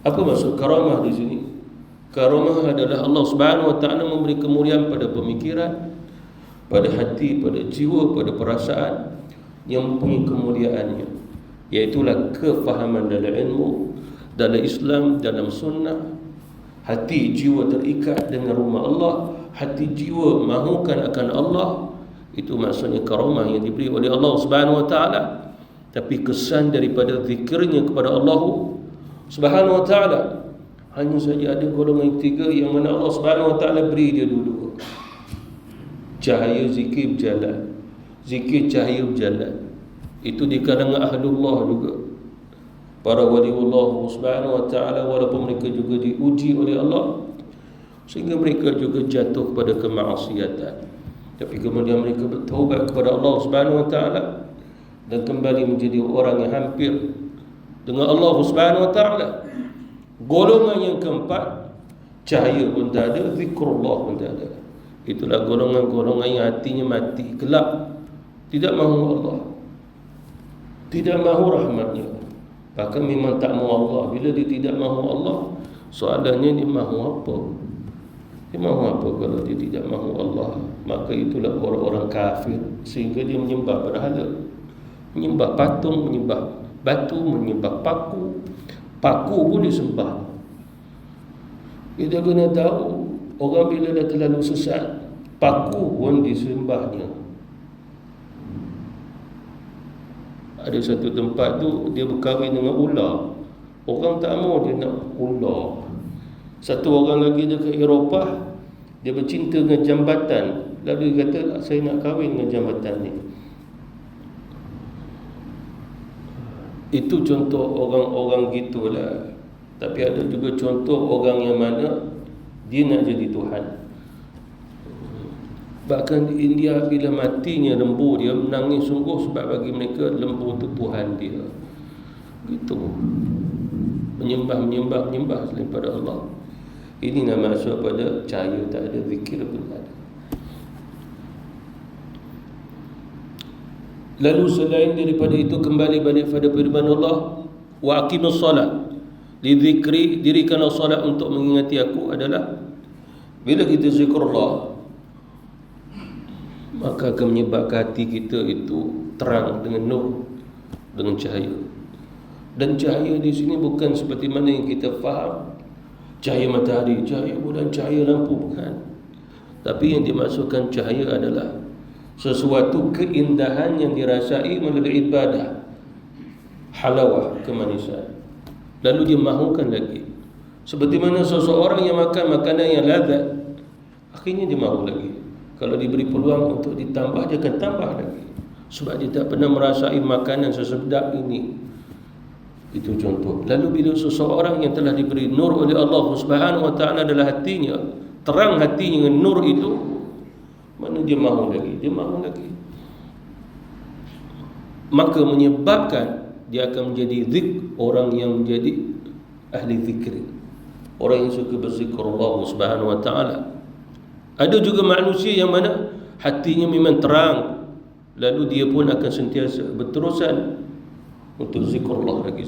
Apa maksud karamah di sini? Karamah adalah Allah Subhanahu Wa Taala memberi kemuliaan pada pemikiran, pada hati, pada jiwa, pada perasaan yang mempunyai kemuliaannya, iaitulah kefahaman dalam ilmu, dalam Islam, dalam sunnah. Hati jiwa terikat dengan rumah Allah, hati jiwa mahukan akan Allah. Itu maksudnya karamah yang diberi oleh Allah Subhanahu Wa Taala. Tapi kesan daripada zikirnya kepada Allah Subhanahu Wa Taala, hanya saja ada golongan tiga yang mana Allah Subhanahu Wa Taala beri dia dulu. Cahaya zikir berjalan, zikir cahaya berjalan. Itu di kalangan ahlullah juga, para waliullah Subhanahu Wa Taala, walaupun mereka juga diuji oleh Allah sehingga mereka juga jatuh kepada kemaksiatan, tapi kemudian mereka bertaubat kepada Allah Subhanahu Wa Taala dan kembali menjadi orang yang hampir dengan Allah Subhanahu Wa Taala. Golongan yang keempat, cahaya pun tak ada, zikrullah pun tak ada. Itulah golongan-golongan yang hatinya mati, gelap, tidak mahu Allah, tidak mahu rahmatnya, bahkan memang tak mahu Allah. Bila dia tidak mahu Allah, soalannya dia mahu apa? Dia mahu apa kalau dia tidak mahu Allah? Maka itulah orang-orang kafir, sehingga dia menyembah berhala, menyembah patung, menyembah batu, menyembah paku. Paku pun disembah. Kita kena tahu, orang bila dah terlalu sesat, paku pun disembahnya. Ada satu tempat tu dia berkahwin dengan ular. Orang tak mau dia nak ular. Satu orang lagi dekat Eropah, dia bercinta dengan jambatan. Lalu dia kata, saya nak kahwin dengan jambatan ni. Itu contoh orang-orang gitulah. Tapi ada juga contoh orang yang mana dia nak jadi Tuhan. Bahkan di India, bila matinya lembu dia, menangis sungguh sebab bagi mereka lembu itu Tuhan dia. Gitu. Menyembah selain pada Allah. Ini nama maksud pada cahaya tak ada, zikir pun tak ada. Lalu selain daripada itu, kembali balik pada firman Allah, wa aqimus salat li dzikri, dirikanlah solat untuk mengingati aku, adalah bila kita zikrullah, maka akan menyebabkan hati kita itu terang dengan nur, dengan cahaya. Dan cahaya di sini bukan seperti mana yang kita faham, cahaya matahari, cahaya bulan, cahaya lampu, bukan. Tapi yang dimaksudkan cahaya adalah sesuatu keindahan yang dirasai melalui ibadah, halawah, kemanisan. Lalu dia mahukan lagi. Seperti mana seseorang yang makan makanan yang lazat, akhirnya dia mahu lagi. Kalau diberi peluang untuk ditambah, dia akan tambah lagi, sebab dia tak pernah merasai makanan sesedap ini. Itu contoh. Lalu bila seseorang yang telah diberi nur oleh Allah Subhanahu wa taala adalah hatinya, terang hatinya dengan nur itu, mana dia mahu lagi? Dia mahu lagi. Maka menyebabkan dia akan menjadi orang yang menjadi ahli zikir. Orang yang suka berzikir Allah Subhanahu wa taala. Ada juga manusia yang mana hatinya memang terang, lalu dia pun akan sentiasa berterusan untuk zikrullah lagi.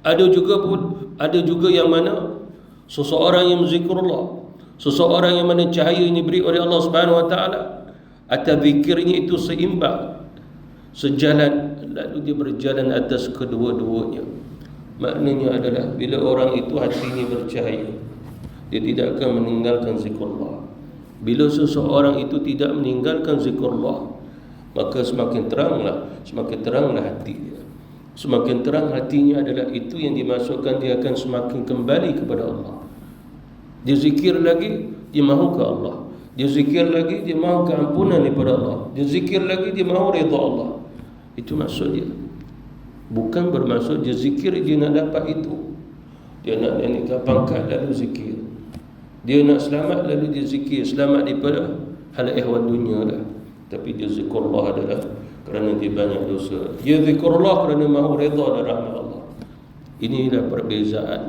Ada juga yang mana seseorang yang zikrullah, seseorang yang mana cahaya ini diberi oleh Allah Subhanahu wa taala, atas zikirnya itu seimbang, sejalan, lalu dia berjalan atas kedua-duanya. Maknanya adalah bila orang itu hatinya bercahaya, dia tidak akan meninggalkan zikrullah. Bila seseorang itu tidak meninggalkan zikrullah, maka semakin teranglah hati dia. Semakin terang hatinya adalah itu yang dimasukkan dia akan semakin kembali kepada Allah. Dia zikir lagi, dia mahu ke Allah. Dia zikir lagi, dia mahu keampunan daripada Allah. Dia zikir lagi, dia mahu redha Allah. Itu maksud dia. Bukan bermaksud dia zikir dia nak dapat itu. Dia nak naikkan pangkat lalu zikir. Dia nak selamat lalu dia zikir, selamat daripada hal ehwal dunia lah. Tapi dia zikrullah adalah kerana dia banyak dosa. Dia zikrullah kerana mahu redha dan rahmat Allah. Inilah perbezaan.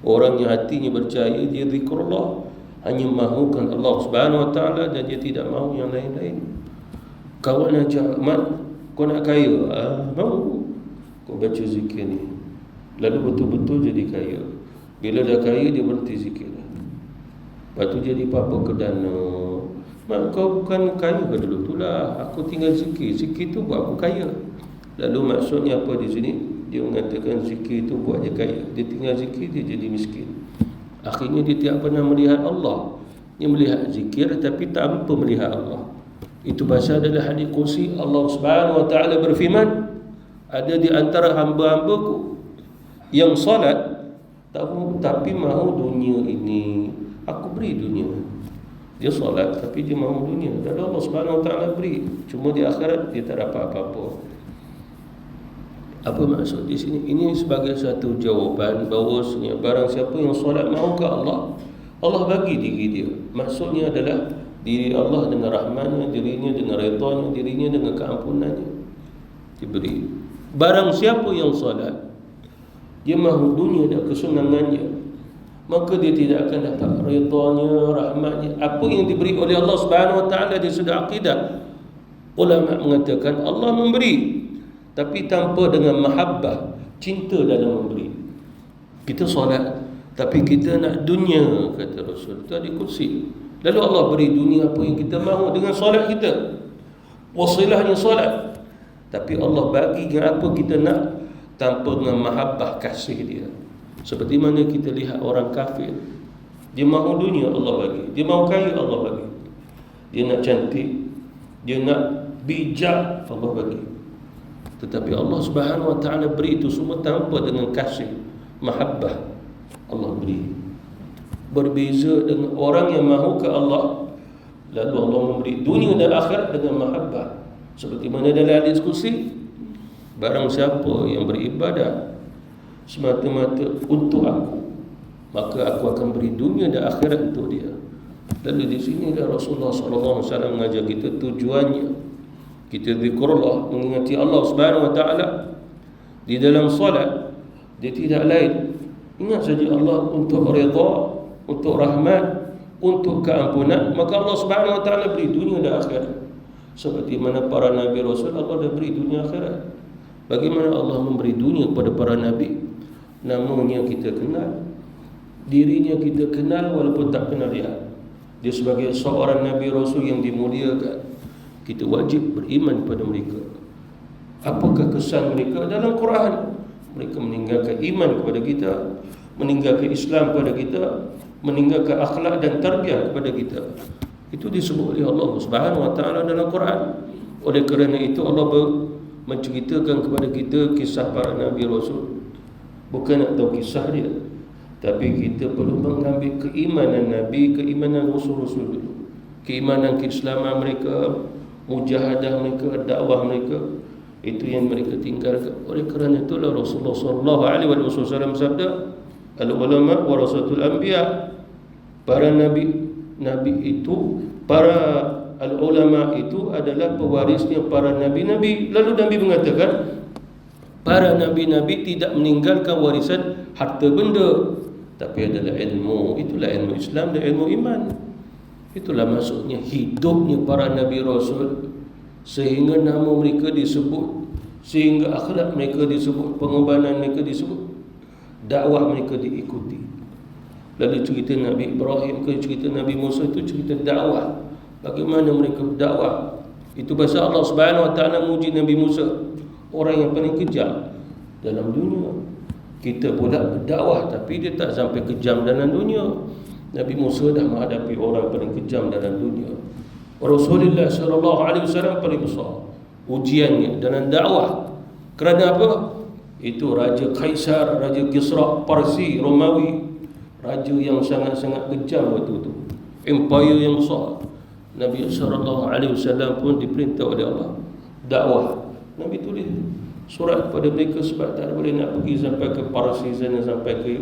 Orang yang hatinya bercahaya, dia zikrullah, hanya mahukan Allah Subhanahu wa taala dan dia tidak mahu yang lain-lain. Kawan ajak, "Mat, kau nak kaya?" Mahu. Kau baca zikir ni, lalu betul-betul jadi kaya. Bila dah kaya, dia berhenti zikir. Lepas tu jadi apa ke dana. Mak, kau bukan kaya ke dulu? Itulah, aku tinggal zikir. Zikir tu buat aku kaya. Lalu maksudnya apa di sini? Dia mengatakan zikir tu buat dia kaya. Dia tinggal zikir, dia jadi miskin. Akhirnya dia tidak pernah melihat Allah. Dia melihat zikir tapi tanpa melihat Allah. Itu pasal adalah hadis qudsi. Allah Subhanahu wa taala berfirman, ada di antara hamba-hambaku yang salat tapi mahu dunia ini, aku beri dunia. Dia solat tapi dia mahu dunia. Dan Allah Subhanahu wa taala beri. Cuma di akhirat dia tak dapat apa-apa. Apa maksud di sini? Ini sebagai satu jawapan bahawasanya barang siapa yang solat mahu ke Allah, Allah bagi diri dia. Maksudnya adalah diri Allah dengan rahmatnya, dirinya dengan redanya, dirinya dengan keampunannya diberi. Barang siapa yang solat, dia mahu dunia dan kesenangannya, maka dia tidak akan dapat redanya, rahmatnya. Apa yang diberi oleh Allah Subhanahu wa taala di sudut akidah, ulama mengatakan Allah memberi tapi tanpa dengan mahabbah, cinta dalam memberi. Kita solat tapi kita nak dunia, kata Rasul. Itu hadis qudsi. Lalu Allah beri dunia apa yang kita mahu dengan solat kita. Wasilahnya solat. Tapi Allah bagi dengan apa kita nak tanpa dengan mahabbah, kasih dia. Seperti mana kita lihat orang kafir, dia mahu dunia, Allah bagi. Dia mahu kaya, Allah bagi. Dia nak cantik, dia nak bijak, Allah bagi. Tetapi Allah Subhanahu wa taala beri itu semua tanpa dengan kasih, mahabbah, Allah beri. Berbeza dengan orang yang mahu ke Allah, lalu Allah memberi dunia dan akhirat dengan mahabbah. Seperti mana dalam hadis qudsi, barang siapa yang beribadah semata-mata untuk aku, maka aku akan beri dunia dan akhirat untuk dia. Lalu di sini Rasulullah sallallahu alaihi wasallam mengajar kita tujuannya. Kita zikrullah, mengingati Allah Subhanahu wa taala di dalam solat. Dia tidak lain, ingat saja Allah untuk redha, untuk rahmat, untuk keampunan. Maka Allah Subhanahu wa taala beri dunia dan akhirat. Seperti mana para nabi rasul, Allah dah beri dunia akhirat. Bagaimana Allah memberi dunia kepada para nabi? Namanya kita kenal, dirinya kita kenal walaupun tak kenal dia. Dia sebagai seorang nabi rasul yang dimuliakan, kita wajib beriman kepada mereka. Apakah kesan mereka dalam Quran? Mereka meninggalkan iman kepada kita, meninggalkan Islam kepada kita, meninggalkan akhlak dan tarbiyah kepada kita. Itu disebut oleh Allah Subhanahu wa taala dalam Quran. Oleh kerana itu Allah menceritakan kepada kita kisah para nabi rasul. Bukan nak tahu kisah dia, tapi kita perlu mengambil keimanan nabi, keimanan rasul-rasul dulu, keimanan keislaman mereka, mujahadah mereka, dakwah mereka. Itu yang mereka tinggalkan. Oleh kerana itulah Rasulullah sallallahu alaihi wasallam sabda, al-ulama warasatul anbiya. Para nabi itu, para al-ulama itu adalah pewarisnya para nabi-nabi. Lalu Nabi mengatakan, para nabi-nabi tidak meninggalkan warisan harta benda, tapi adalah ilmu. Itulah ilmu Islam dan ilmu iman. Itulah maksudnya hidupnya para nabi rasul, sehingga nama mereka disebut, sehingga akhlak mereka disebut, pengorbanan mereka disebut, dakwah mereka diikuti. Lalu cerita Nabi Ibrahim ke cerita Nabi Musa itu cerita dakwah. Bagaimana mereka berdakwah. Itu pasal Allah Subhanahu Wa Taala muji Nabi Musa, orang yang paling kejam dalam dunia. Kita pula berdakwah tapi dia tak sampai kejam dalam dunia. Nabi Musa dah menghadapi orang paling kejam dalam dunia. Rasulullah sallallahu alaihi wasallam paling besar ujiannya dalam dakwah. Kerana apa? Itu Raja Kaisar, Raja Kisra, Parsi, Romawi, raja yang sangat-sangat kejam waktu itu, empire yang besar. Nabi sallallahu alaihi wasallam pun diperintah oleh Allah dakwah. Nabi tulis surat kepada mereka sebab tak boleh nak pergi sampai ke Parsi sana, sampai ke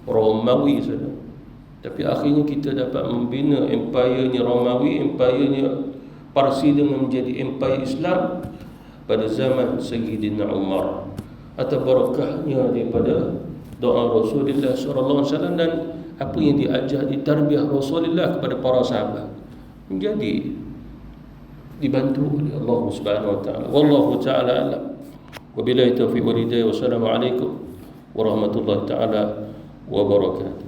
Romawi sana. Tapi akhirnya kita dapat membina empire-nya Romawi, empire-nya Parsi dengan menjadi empire Islam pada zaman Sayyidina Umar. Atau barakahnya daripada doa Rasulullah sallallahu alaihi wasallam dan apa yang diajar di tarbiyah Rasulullah kepada para sahabat menjadi dibantu oleh Allah Subhanahu wa taala. Wallahu taala alam. Wabillahi taufiq wal hidayah. Wassalamu alaikum warahmatullahi taala wabarakatuh.